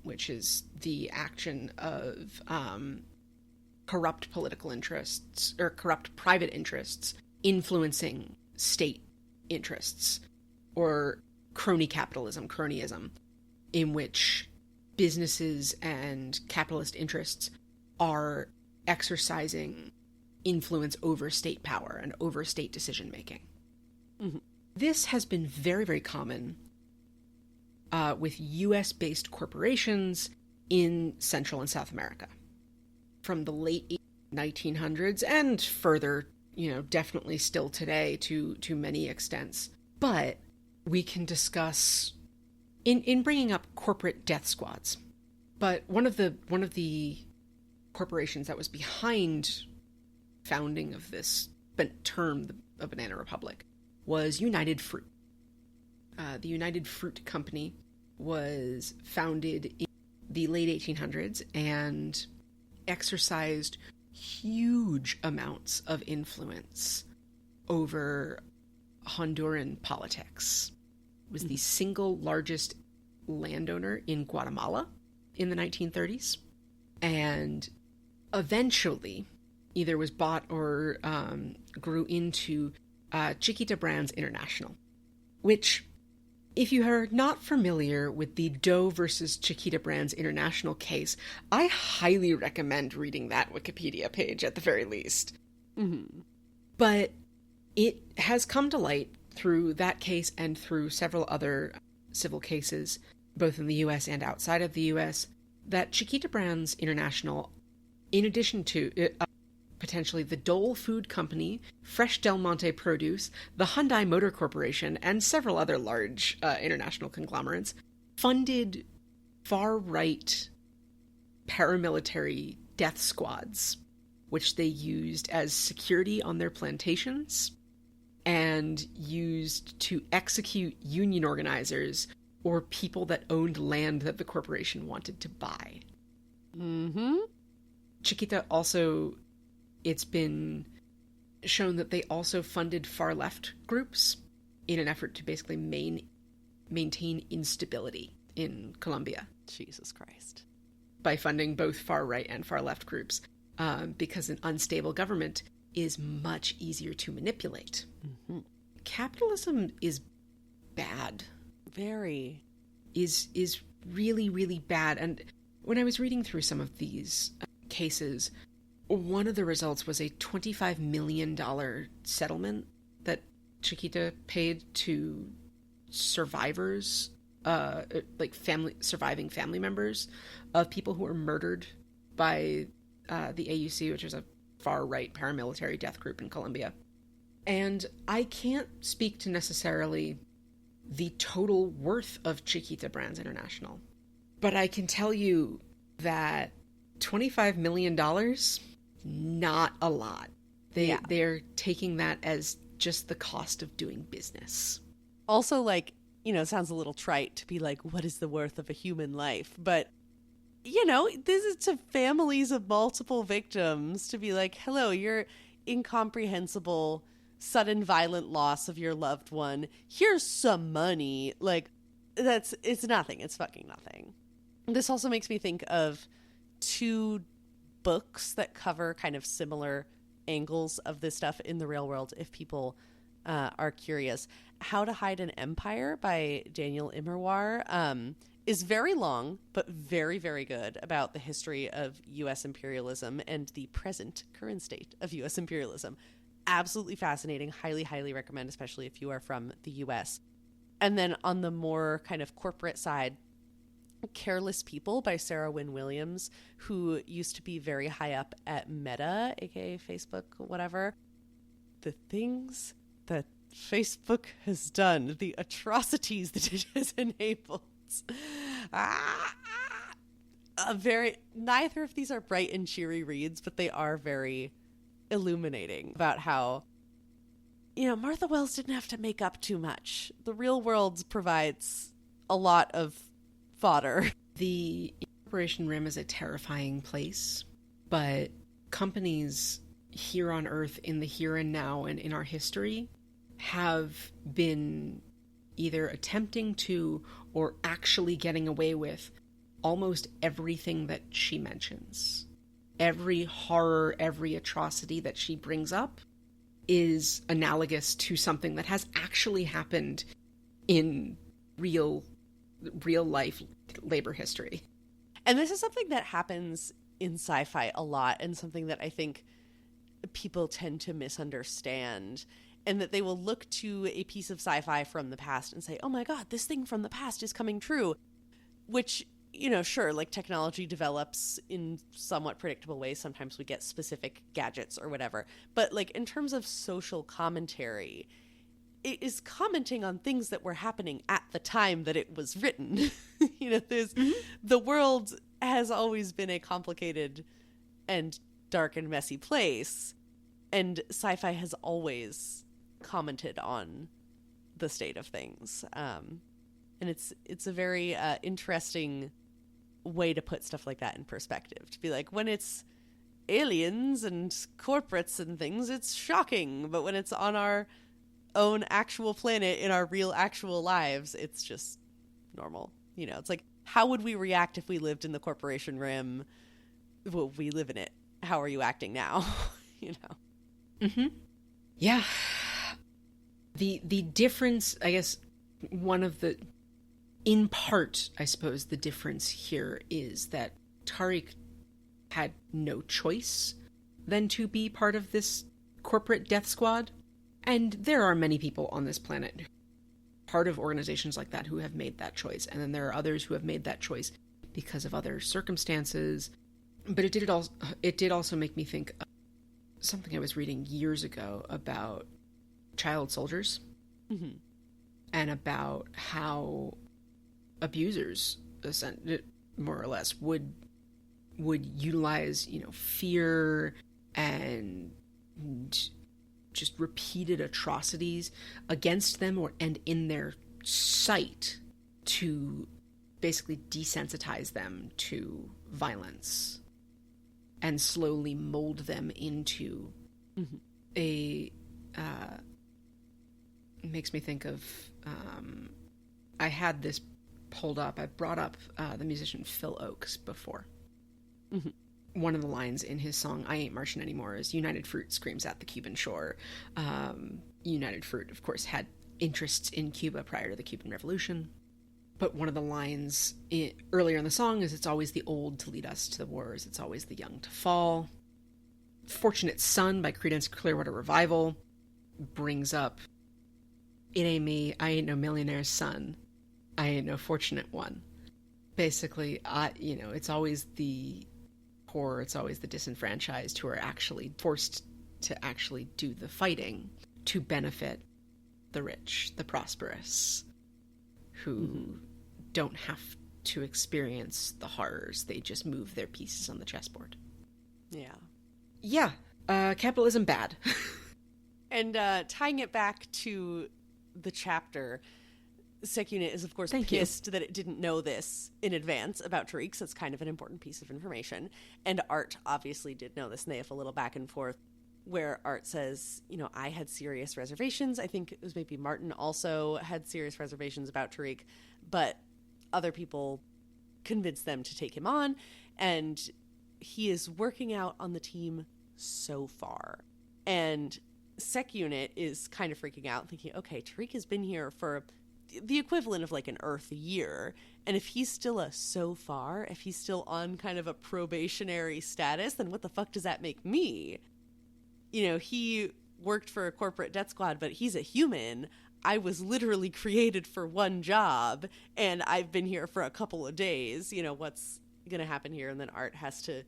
which is the action of corrupt political interests or corrupt private interests influencing state interests, or cronyism, in which businesses and capitalist interests are exercising influence over state power and over state decision making. Mm-hmm. This has been very, very common with US-based corporations in Central and South America from the late 1900s and further, definitely still today to many extents. But we can discuss in bringing up corporate death squads. But one of the corporations that was behind founding of this term, the Banana Republic, was United Fruit. The United Fruit Company was founded in the late 1800s and exercised huge amounts of influence over Honduran politics. It was the single largest landowner in Guatemala in the 1930s, and eventually either was bought or grew into Chiquita Brands International, which, if you are not familiar with the Doe versus Chiquita Brands International case, I highly recommend reading that Wikipedia page at the very least. Mm-hmm. But it has come to light through that case and through several other civil cases, both in the U.S. and outside of the U.S., that Chiquita Brands International, in addition to potentially the Dole Food Company, Fresh Del Monte Produce, the Hyundai Motor Corporation, and several other large international conglomerates, funded far-right paramilitary death squads, which they used as security on their plantations and used to execute union organizers or people that owned land that the corporation wanted to buy. Mm-hmm. Chiquita also, it's been shown that they also funded far-left groups in an effort to basically maintain instability in Colombia. Jesus Christ. By funding both far-right and far-left groups, because an unstable government is much easier to manipulate. Mm-hmm. Capitalism is bad. Very. Is really, really bad. And when I was reading through some of these cases, one of the results was a $25 million settlement that Chiquita paid to survivors, surviving family members of people who were murdered by the AUC, which is a far-right paramilitary death group in Colombia. And I can't speak to necessarily the total worth of Chiquita Brands International, But I can tell you that $25 million, not a lot. They're taking that as just the cost of doing business. Also, like, you know, it sounds a little trite to be like, what is the worth of a human life? But, you know, this is to families of multiple victims to be like, hello, your incomprehensible, sudden violent loss of your loved one. Here's some money. Like, it's nothing. It's fucking nothing. This also makes me think of 2 books that cover kind of similar angles of this stuff in the real world, if people are curious. How to Hide an Empire by Daniel Immerwahr is very long, but very, very good about the history of U.S. imperialism and the current state of U.S. imperialism. Absolutely fascinating. Highly, highly recommend, especially if you are from the U.S. And then on the more kind of corporate side, Careless People by Sarah Wynne Williams, who used to be very high up at Meta, aka Facebook, whatever. The things that Facebook has done, the atrocities that it has enabled. Neither of these are bright and cheery reads, but they are very illuminating about how, you know, Martha Wells didn't have to make up too much. The real world provides a lot of fodder. The Operation Rim is a terrifying place, but companies here on Earth, in the here and now and in our history, have been either attempting to or actually getting away with almost everything that she mentions. Every horror, every atrocity that she brings up is analogous to something that has actually happened in real life labor history. And this is something that happens in sci-fi a lot, and something that I think people tend to misunderstand, and that they will look to a piece of sci-fi from the past and say, oh my god, this thing from the past is coming true, which, you know, sure, like, technology develops in somewhat predictable ways. Sometimes we get specific gadgets or whatever, but, like, in terms of social commentary, it is commenting on things that were happening at the time that it was written. You know, the world has always been a complicated and dark and messy place, and sci-fi has always commented on the state of things. And it's a very interesting way to put stuff like that in perspective, to be like, when it's aliens and corporates and things, it's shocking, but when it's on our own actual planet in our real actual lives, it's just normal. You know, it's like, how would we react if we lived in the Corporation Rim? Well, we live in it. How are you acting now? You know? Mm-hmm. Yeah. The difference, I guess, in part, I suppose, the difference here is that Tariq had no choice than to be part of this corporate death squad. And there are many people on this planet, part of organizations like that, who have made that choice. And then there are others who have made that choice because of other circumstances. But it did also make me think of something I was reading years ago about child soldiers. Mm-hmm. And about how abusers, more or less, would utilize, you know, fear and just repeated atrocities against them and in their sight to basically desensitize them to violence and slowly mold them into mm-hmm. it makes me think of I had this pulled up. I brought up the musician Phil Oakes before. Mm-hmm. One of the lines in his song I Ain't Martian Anymore is United Fruit screams at the Cuban shore. United Fruit, of course, had interests in Cuba prior to the Cuban Revolution. But one of the lines earlier in the song is, it's always the old to lead us to the wars. It's always the young to fall. Fortunate Son by Creedence Clearwater Revival brings up, it ain't me, I ain't no millionaire's son. I ain't no fortunate one. Basically, it's always the poor, it's always the disenfranchised who are actually forced to actually do the fighting to benefit the rich, the prosperous, who mm-hmm. don't have to experience the horrors. They just move their pieces on the chessboard. Yeah. Yeah. Capitalism bad. And tying it back to the chapter, Sec Unit is, of course, Thank pissed that it didn't know this in advance about Tariq, so it's kind of an important piece of information. And Art obviously did know this, and they have a little back and forth where Art says, you know, I had serious reservations. I think it was maybe Martin also had serious reservations about Tariq, but other people convinced them to take him on, and he is working out on the team so far. And Sec Unit is kind of freaking out, thinking, okay, Tariq has been here for the equivalent of like an Earth year, and if he's still so far, if he's still on kind of a probationary status, then what the fuck does that make me? You know, he worked for a corporate death squad, but he's a human. I was literally created for one job, and I've been here for a couple of days. You know, what's going to happen here? And then Art has to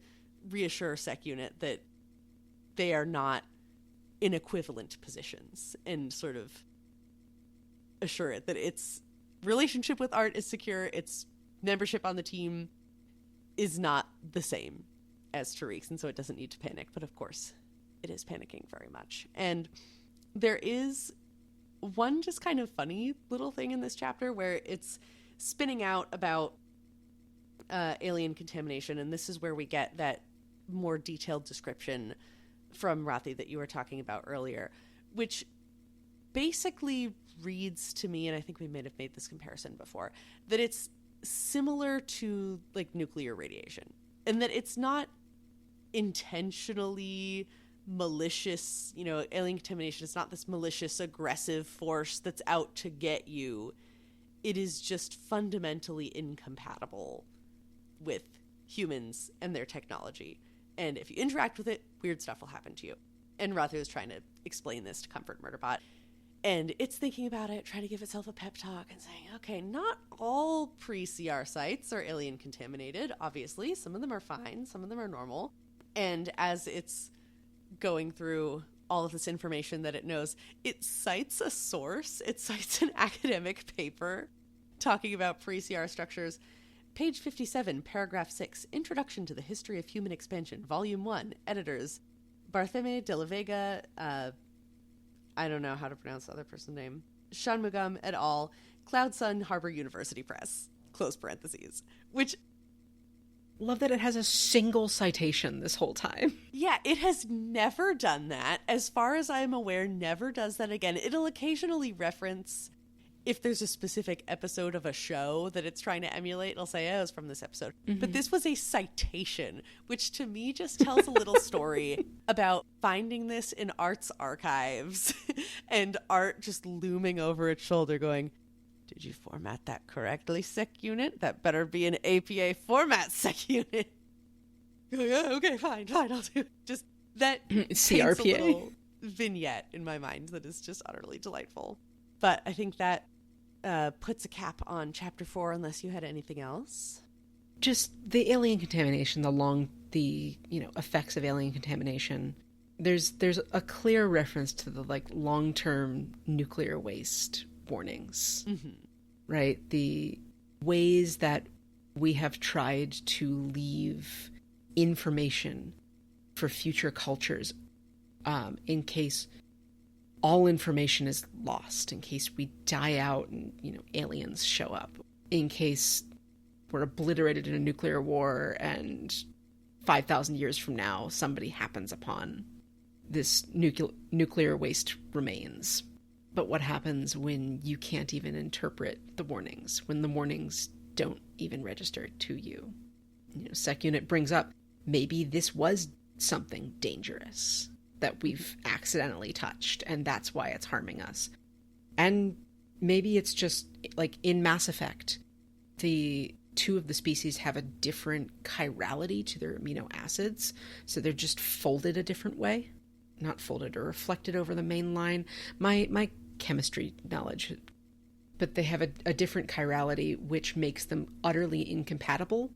reassure Sec Unit that they are not in equivalent positions, and sort of assure it that its relationship with Art is secure, its membership on the team is not the same as Tariq's, and so it doesn't need to panic. But of course, it is panicking very much. And there is one just kind of funny little thing in this chapter where it's spinning out about alien contamination, and this is where we get that more detailed description from Rathi that you were talking about earlier, which basically reads to me, and I think we may have made this comparison before, that it's similar to like nuclear radiation, and that it's not intentionally malicious, you know, alien contamination is not this malicious, aggressive force that's out to get you. It is just fundamentally incompatible with humans and their technology. And if you interact with it, weird stuff will happen to you. And Rathi was trying to explain this to comfort Murderbot. And it's thinking about it, trying to give itself a pep talk and saying, okay, not all pre-CR sites are alien contaminated, obviously. Some of them are fine, some of them are normal. And as it's going through all of this information that it knows, it cites a source. It cites an academic paper talking about pre-CR structures. Page 57, paragraph 6, Introduction to the History of Human Expansion, Volume 1, editors Barthélemy de la Vega, I don't know how to pronounce the other person's name, Shanmugam et al., Cloud Sun Harbor University Press, close parentheses, which... Love that it has a single citation this whole time. Yeah, it has never done that. As far as I'm aware, never does that again. It'll occasionally reference, if there's a specific episode of a show that it's trying to emulate, it'll say, oh, it's from this episode. Mm-hmm. But this was a citation, which to me just tells a little story about finding this in Art's archives and Art just looming over its shoulder going, did you format that correctly, Sec Unit? That better be an APA format, Sec Unit. Oh, okay, fine, I'll do it. Just that CRPA paints a little vignette in my mind that is just utterly delightful. But I think that puts a cap on Chapter 4, unless you had anything else. Just the alien contamination, the effects of alien contamination. There's a clear reference to the like long-term nuclear waste warnings, mm-hmm. right? The ways that we have tried to leave information for future cultures, in case all information is lost, in case we die out and, aliens show up, in case we're obliterated in a nuclear war and 5,000 years from now somebody happens upon this nuclear waste remains. But what happens when you can't even interpret the warnings, when the warnings don't even register to you? Sec Unit brings up, maybe this was something dangerous that we've accidentally touched, and that's why it's harming us. And maybe it's just, like in Mass Effect, the two of the species have a different chirality to their amino acids, so they're just folded a different way. Not folded or reflected over the main line. My chemistry knowledge. But they have a different chirality, which makes them utterly incompatible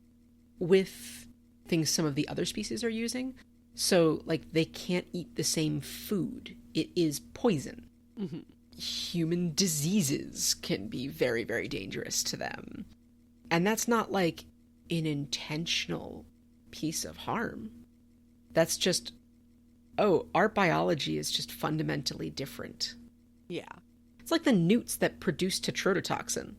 with things some of the other species are using. So, like, they can't eat the same food. It is poison. Mm-hmm. Human diseases can be very, very dangerous to them. And that's not like an intentional piece of harm. That's just, oh, our biology is just fundamentally different. Yeah. It's like the newts that produce tetrodotoxin.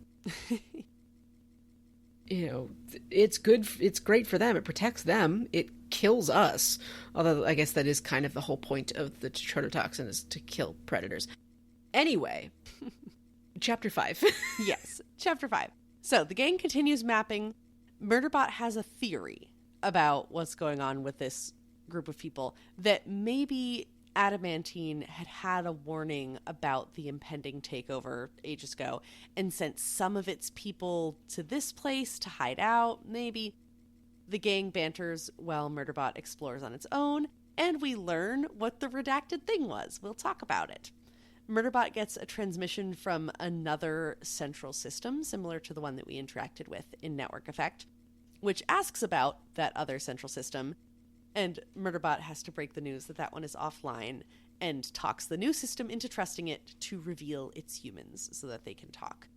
You know, it's great for them. It protects them. It kills us. Although I guess that is kind of the whole point of the tetrodotoxin, is to kill predators. Anyway, chapter 5. Yes, chapter 5. So the gang continues mapping. Murderbot has a theory about what's going on with this group of people, that maybe Adamantine had a warning about the impending takeover ages ago and sent some of its people to this place to hide out, maybe. The gang banters while Murderbot explores on its own, and we learn what the redacted thing was. We'll talk about it. Murderbot gets a transmission from another central system, similar to the one that we interacted with in Network Effect, which asks about that other central system. And Murderbot has to break the news that that one is offline and talks the new system into trusting it to reveal its humans so that they can talk.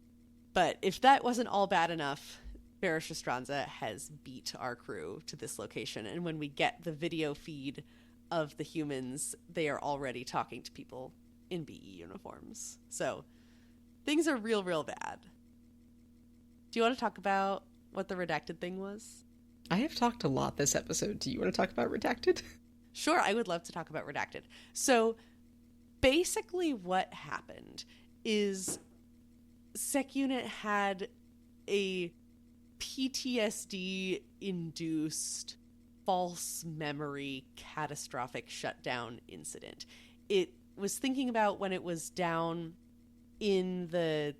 But if that wasn't all bad enough, Barish Estranza has beat our crew to this location. And when we get the video feed of the humans, they are already talking to people in BE uniforms. So things are real, real bad. Do you want to talk about what the redacted thing was? I have talked a lot this episode. Do you want to talk about redacted? Sure, I would love to talk about redacted. So basically what happened is SecUnit had a PTSD-induced false memory catastrophic shutdown incident. It was thinking about when it was down in the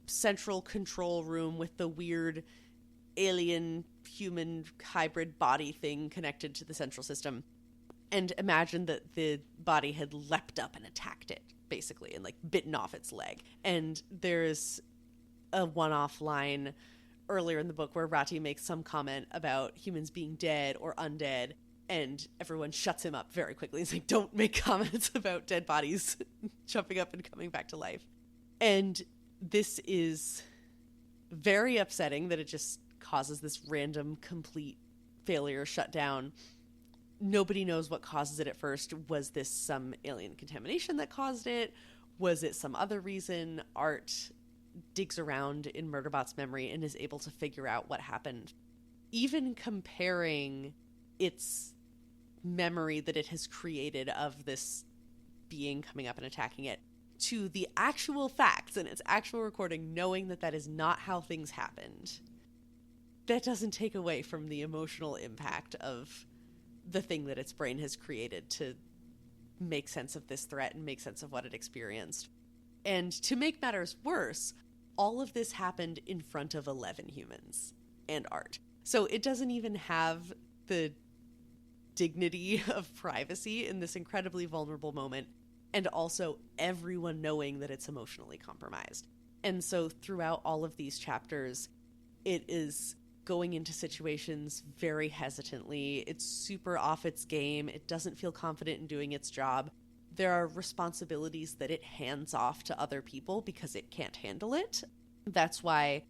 central control room with the weird alien human hybrid body thing connected to the central system, and imagined that the body had leapt up and attacked it, basically, and like bitten off its leg. And there's a one-off line earlier in the book where Rati makes some comment about humans being dead or undead, and everyone shuts him up very quickly. He's like, don't make comments about dead bodies jumping up and coming back to life. And this is very upsetting that it just causes this random, complete failure shutdown. Nobody knows what causes it at first. Was this some alien contamination that caused it? Was it some other reason? Art digs around in Murderbot's memory and is able to figure out what happened. Even comparing its memory that it has created of this being coming up and attacking it to the actual facts and its actual recording, knowing that that is not how things happened, that doesn't take away from the emotional impact of the thing that its brain has created to make sense of this threat and make sense of what it experienced. And to make matters worse, all of this happened in front of 11 humans and Art. So it doesn't even have the dignity of privacy in this incredibly vulnerable moment, and also everyone knowing that it's emotionally compromised. And so throughout all of these chapters, it is going into situations very hesitantly. It's super off its game. It doesn't feel confident in doing its job. There are responsibilities that it hands off to other people because it can't handle it. That's why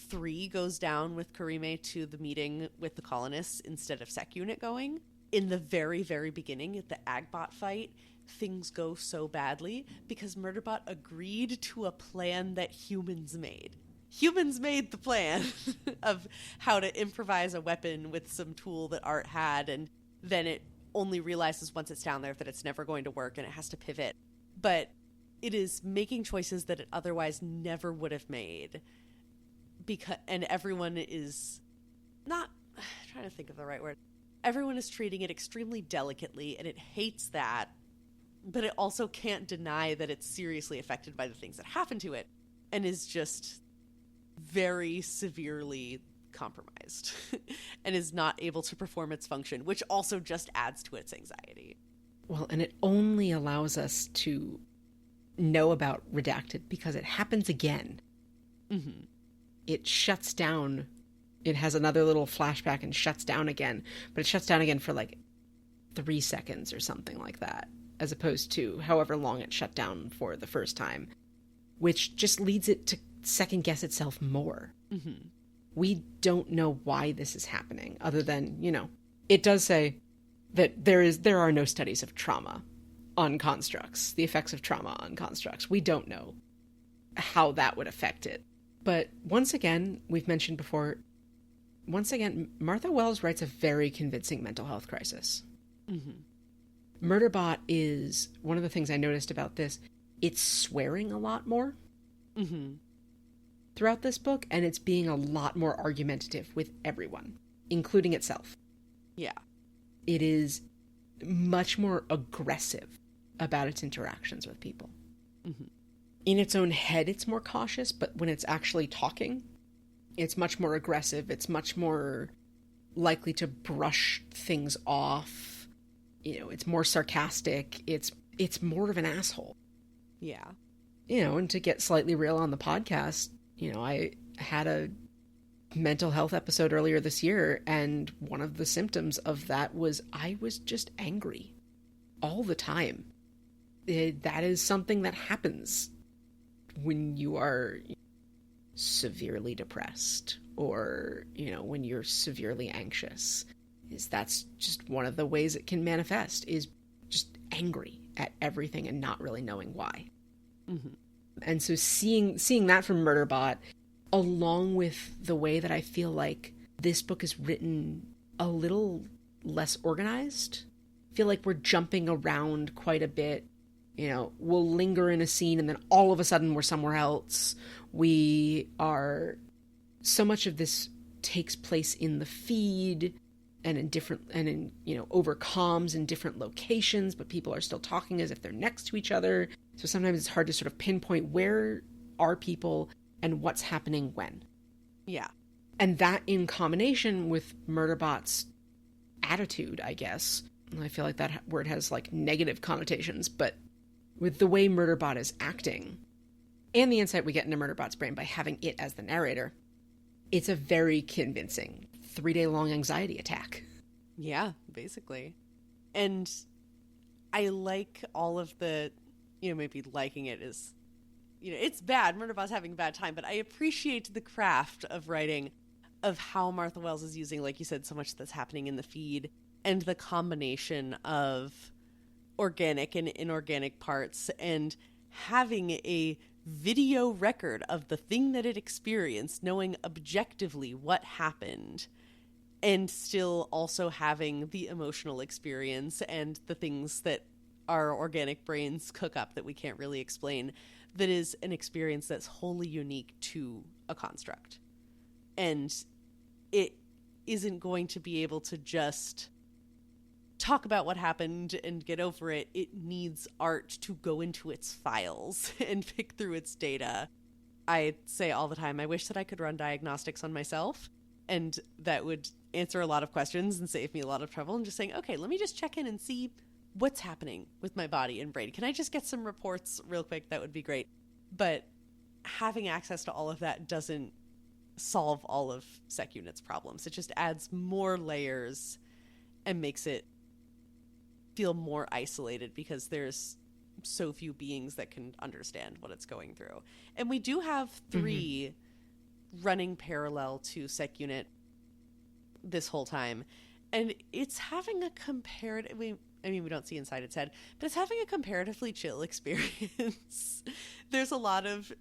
3 goes down with Karime to the meeting with the colonists instead of SecUnit going. In the very, very beginning, at the Agbot fight, things go so badly because Murderbot agreed to a plan that humans made. Humans made the plan of how to improvise a weapon with some tool that Art had, and then it only realizes once it's down there that it's never going to work and it has to pivot. But it is making choices that it otherwise never would have made. And everyone is not, I'm trying to think of the right word. Everyone is treating it extremely delicately, and it hates that, but it also can't deny that it's seriously affected by the things that happen to it, and is just very severely compromised and is not able to perform its function, which also just adds to its anxiety. Well, and it only allows us to know about Redacted because it happens again. Mm-hmm. It shuts down. It has another little flashback and shuts down again, but it shuts down again for like 3 seconds or something like that, as opposed to however long it shut down for the first time, which just leads it to second guess itself more. Mm-hmm. We don't know why this is happening, other than, it does say that there are no studies of trauma on constructs, the effects of trauma on constructs. We don't know how that would affect it. But once again, we've mentioned before, Martha Wells writes a very convincing mental health crisis. Mm-hmm. Murderbot is, one of the things I noticed about this, it's swearing a lot more throughout this book, and it's being a lot more argumentative with everyone, including itself. Yeah. It is much more aggressive about its interactions with people. Mm-hmm. In its own head, it's more cautious, but when it's actually talking, it's much more aggressive. It's much more likely to brush things off. It's more sarcastic. It's more of an asshole. Yeah. And to get slightly real on the podcast, I had a mental health episode earlier this year, and one of the symptoms of that was I was just angry all the time. That is something that happens when you are severely depressed, or, when you're severely anxious. That's just one of the ways it can manifest, is just angry at everything and not really knowing why. Mm-hmm. And so seeing that from Murderbot, along with the way that I feel like this book is written a little less organized, I feel like we're jumping around quite a bit. We'll linger in a scene and then all of a sudden we're somewhere else. So much of this takes place in the feed and in over comms in different locations, but people are still talking as if they're next to each other. So sometimes it's hard to sort of pinpoint where are people and what's happening when. Yeah. And that in combination with Murderbot's attitude, I guess, I feel like that word has like negative connotations, but with the way Murderbot is acting and the insight we get into Murderbot's brain by having it as the narrator, it's a very convincing 3-day-long anxiety attack. Yeah, basically. And I like all of the, maybe liking it is, it's bad. Murderbot's having a bad time, but I appreciate the craft of writing, of how Martha Wells is using, like you said, so much that's happening in the feed, and the combination of organic and inorganic parts, and having a video record of the thing that it experienced, knowing objectively what happened, and still also having the emotional experience and the things that our organic brains cook up that we can't really explain, that is an experience that's wholly unique to a construct. And it isn't going to be able to just talk about what happened and get over it. It needs art to go into its files and pick through its data. I say all the time, I wish that I could run diagnostics on myself, and that would answer a lot of questions and save me a lot of trouble, and just saying, okay, let me just check in and see what's happening with my body and brain. Can I just get some reports real quick? That would be great. But having access to all of that doesn't solve all of SecUnit's problems. It just adds more layers and makes it feel more isolated, because there's so few beings that can understand what it's going through. And we do have 3 running parallel to SecUnit this whole time, and it's having a comparative, we don't see inside its head, but it's having a comparatively chill experience. There's a lot of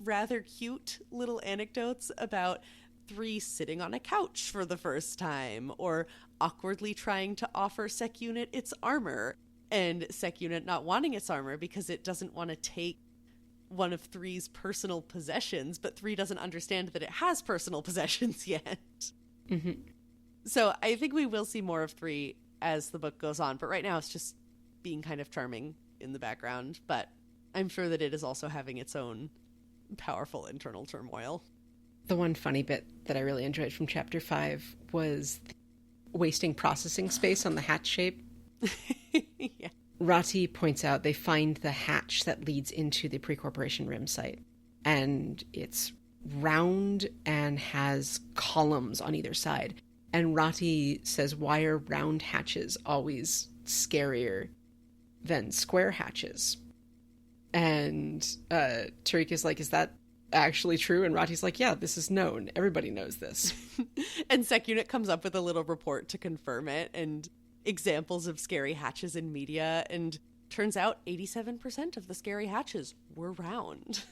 rather cute little anecdotes about 3 sitting on a couch for the first time, or awkwardly trying to offer SecUnit its armor, and SecUnit not wanting its armor because it doesn't want to take one of 3's personal possessions, but 3 doesn't understand that it has personal possessions yet. Mm-hmm. So I think we will see more of 3 as the book goes on, but right now it's just being kind of charming in the background, but I'm sure that it is also having its own powerful internal turmoil. The one funny bit that I really enjoyed from chapter 5 was wasting processing space on the hatch shape. Yeah. Rati points out they find the hatch that leads into the pre-corporation rim site, and it's round and has columns on either side. And Rati says, why are round hatches always scarier than square hatches? And Tariq is like, is that actually true? And Rati's like, yeah, this is known. Everybody knows this. And Sec Unit comes up with a little report to confirm it and examples of scary hatches in media. And turns out 87% of the scary hatches were round.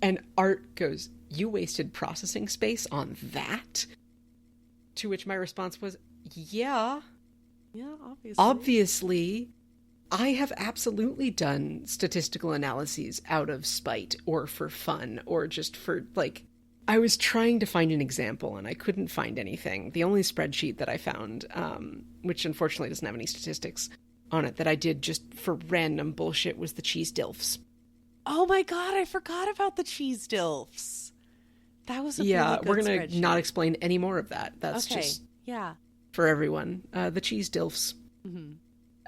And Art goes, you wasted processing space on that? To which my response was, yeah. Yeah, obviously. Obviously. I have absolutely done statistical analyses out of spite or for fun or just for, like, I was trying to find an example and I couldn't find anything. The only spreadsheet that I found, which unfortunately doesn't have any statistics on it, that I did just for random bullshit was the cheese dilfs. Oh my god, I forgot about the cheese dilfs. That was a really good we're going spreadsheet. to not explain any more of that. That's okay. just yeah. for everyone. The cheese dilfs. Mm-hmm.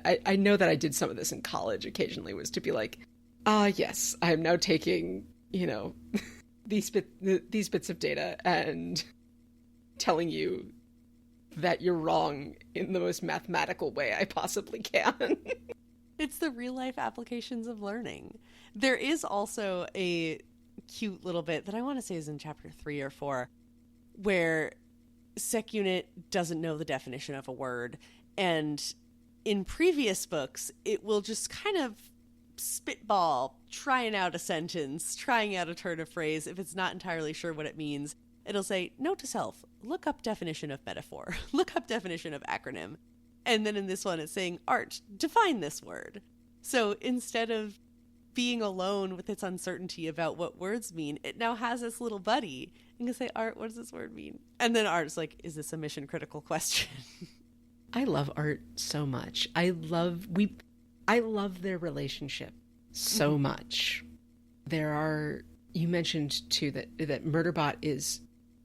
I know that I did some of this in college occasionally, was to be like, yes, I am now taking, these bits of data and telling you that you're wrong in the most mathematical way I possibly can. It's the real life applications of learning. There is also a cute little bit that I want to say is in chapter 3 or 4 where Sec Unit doesn't know the definition of a word, and in previous books, it will just kind of spitball, trying out a sentence, trying out a turn of phrase. If it's not entirely sure what it means, it'll say, note to self, look up definition of metaphor, look up definition of acronym. And then in this one, it's saying, Art, define this word. So instead of being alone with its uncertainty about what words mean, it now has this little buddy and can say, Art, what does this word mean? And then Art's like, is this a mission critical question? I love Art so much. I love their relationship so much. You mentioned too that Murderbot is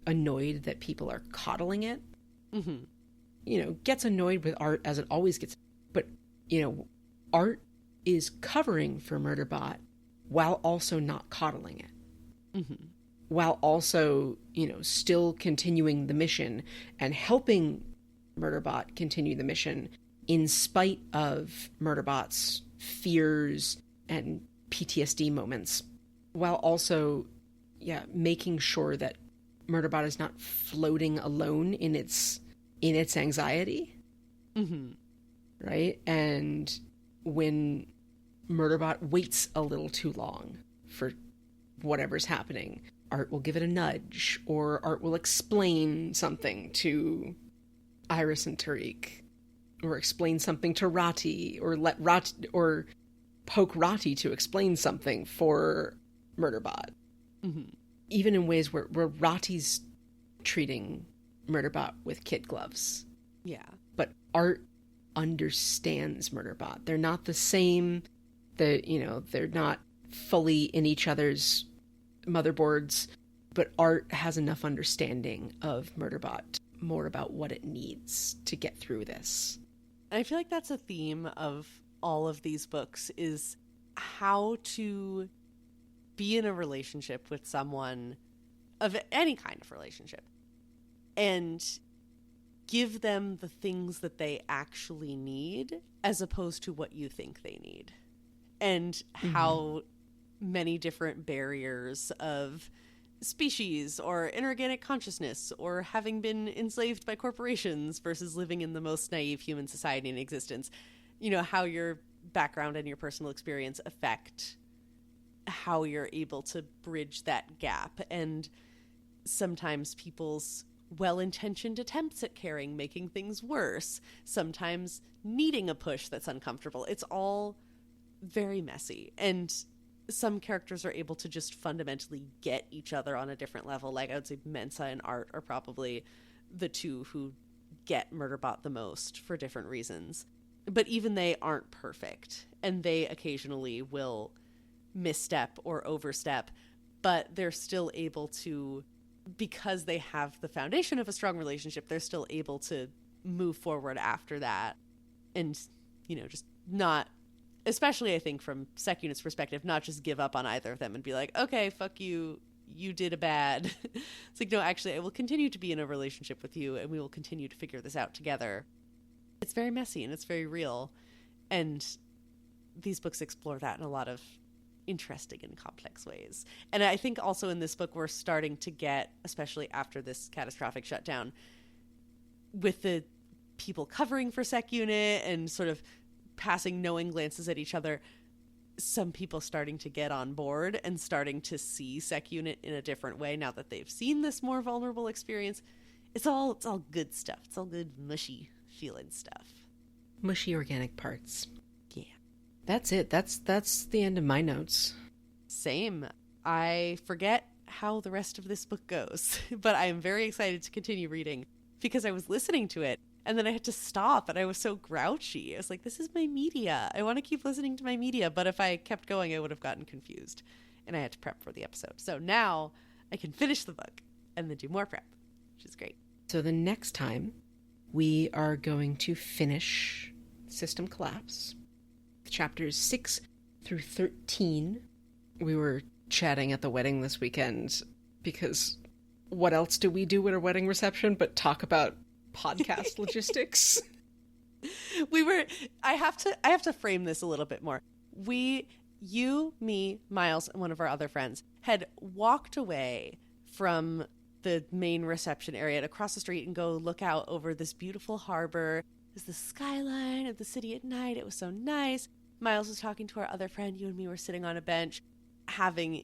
annoyed that people are coddling it. Mm-hmm. Gets annoyed with Art as it always gets, but Art is covering for Murderbot while also not coddling it. Mm-hmm. While also, still continuing the mission and helping Murderbot continue the mission in spite of Murderbot's fears and PTSD moments, while also, making sure that Murderbot is not floating alone in its anxiety. Mm-hmm. Right? And when Murderbot waits a little too long for whatever's happening, Art will give it a nudge, or Art will explain something to Iris and Tariq, or explain something to Rati, or or poke Rati to explain something for Murderbot. Mm-hmm. Even in ways where Rati's treating Murderbot with kid gloves. Yeah. But Art understands Murderbot. They're not the same. They're not fully in each other's motherboards, but Art has enough understanding of Murderbot, more about what it needs to get through this. And I feel like that's a theme of all of these books, is how to be in a relationship with someone, of any kind of relationship, and give them the things that they actually need as opposed to what you think they need. And how many different barriers of species or inorganic consciousness or having been enslaved by corporations versus living in the most naive human society in existence, how your background and your personal experience affect how you're able to bridge that gap. And sometimes people's well-intentioned attempts at caring making things worse, sometimes needing a push that's uncomfortable. It's all very messy, and some characters are able to just fundamentally get each other on a different level. Like, I would say Mensa and Art are probably the two who get Murderbot the most for different reasons. But even they aren't perfect, and they occasionally will misstep or overstep, but they're still able to, because they have the foundation of a strong relationship, they're still able to move forward after that. And, just not, especially I think from Sec Unit's perspective, not just give up on either of them and be like, okay, fuck you, you did a bad. It's like, no, actually, I will continue to be in a relationship with you, and we will continue to figure this out together. It's very messy and it's very real. And these books explore that in a lot of interesting and complex ways. And I think also in this book, we're starting to get, especially after this catastrophic shutdown, with the people covering for Sec Unit and sort of passing knowing glances at each other, some people starting to get on board and starting to see Sec Unit in a different way now that they've seen this more vulnerable experience. It's all good stuff. It's all good mushy feeling stuff. Mushy organic parts. Yeah. That's it. That's the end of my notes. Same. I forget how the rest of this book goes, but I am very excited to continue reading because I was listening to it and then I had to stop and I was so grouchy. I was like, this is my media. I want to keep listening to my media, but if I kept going, I would have gotten confused and I had to prep for the episode. So now I can finish the book and then do more prep, which is great. So the next time we are going to finish System Collapse, chapters 6 through 13. We were chatting at the wedding this weekend because what else do we do at a wedding reception but talk about podcast logistics? I have to frame this a little bit more. You, me, Miles, and one of our other friends had walked away from the main reception area to cross the street and go look out over this beautiful harbor. There's the skyline of the city at night. It was so nice. Miles was talking to our other friend. You and me were sitting on a bench having,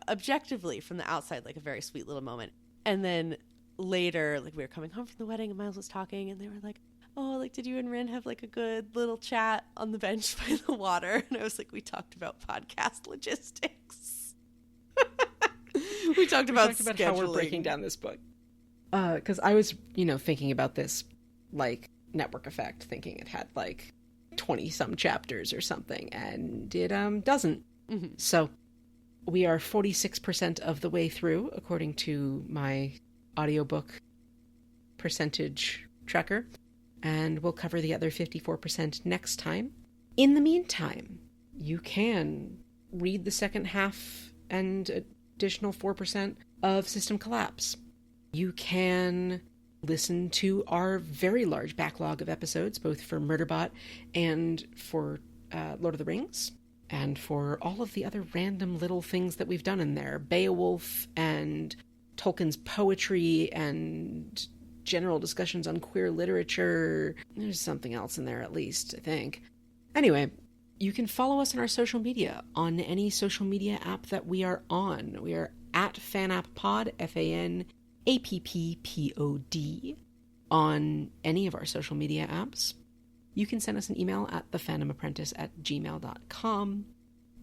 objectively from the outside, like a very sweet little moment. And then later, like we were coming home from the wedding and Miles was talking and they were like, oh, like, did you and Ryn have like a good little chat on the bench by the water? And I was like, we talked about podcast logistics. We talked about how we're breaking down this book. Because I was, thinking about this, like, network effect, thinking it had, like, 20-some chapters or something, and it doesn't. Mm-hmm. So we are 46% of the way through, according to my audiobook percentage tracker, and we'll cover the other 54% next time. In the meantime, you can read the second half and additional 4% of System Collapse. You can listen to our very large backlog of episodes, both for Murderbot and for Lord of the Rings, and for all of the other random little things that we've done in there. Beowulf and Tolkien's poetry and general discussions on queer literature. There's something else in there at least, I think. Anyway, you can follow us on our social media, on any social media app that we are on. We are at FanappPod, FANAPPPOD, on any of our social media apps. You can send us an email at thephantomapprentice@gmail.com.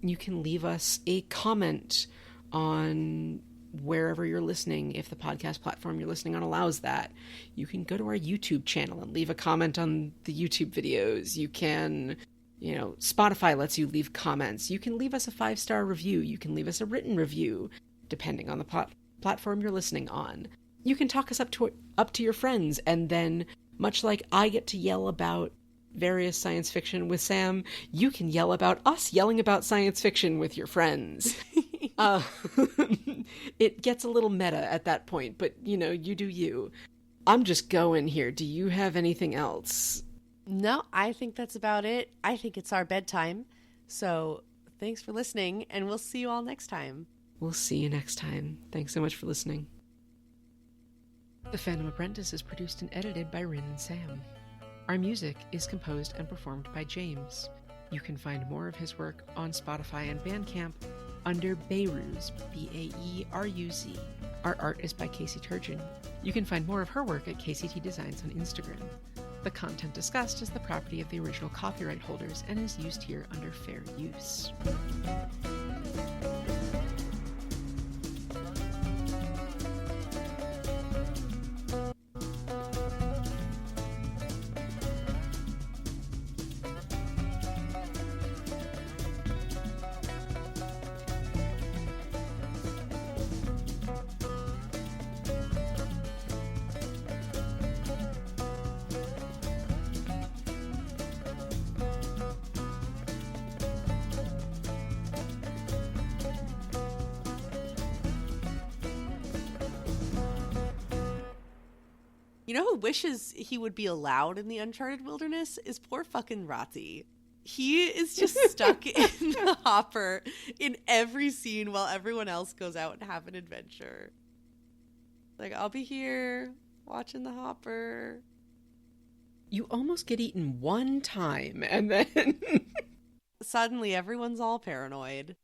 You can leave us a comment on wherever you're listening, if the podcast platform you're listening on allows that. You can go to our YouTube channel and leave a comment on the YouTube videos. You can... Spotify lets you leave comments. You can leave us a 5-star review. You can leave us a written review, depending on the platform you're listening on. You can talk us up to your friends, and then, much like I get to yell about various science fiction with Sam, you can yell about us yelling about science fiction with your friends. It gets a little meta at that point, but, you do you. I'm just going here. Do you have anything else? No, I think that's about it. I think it's our bedtime. So thanks for listening, and we'll see you all next time. We'll see you next time. Thanks so much for listening. The Phantom Apprentice is produced and edited by Ryn and Sam. Our music is composed and performed by James. You can find more of his work on Spotify and Bandcamp under Beiruz, B-A-E-R-U-Z. Our art is by Casey Turgeon. You can find more of her work at KCT Designs on Instagram. The content discussed is the property of the original copyright holders and is used here under fair use. You know who wishes he would be allowed in the uncharted wilderness is poor fucking Rati. He is just stuck in the hopper in every scene while everyone else goes out and have an adventure. Like, I'll be here watching the hopper. You almost get eaten one time, and then... Suddenly, everyone's all paranoid.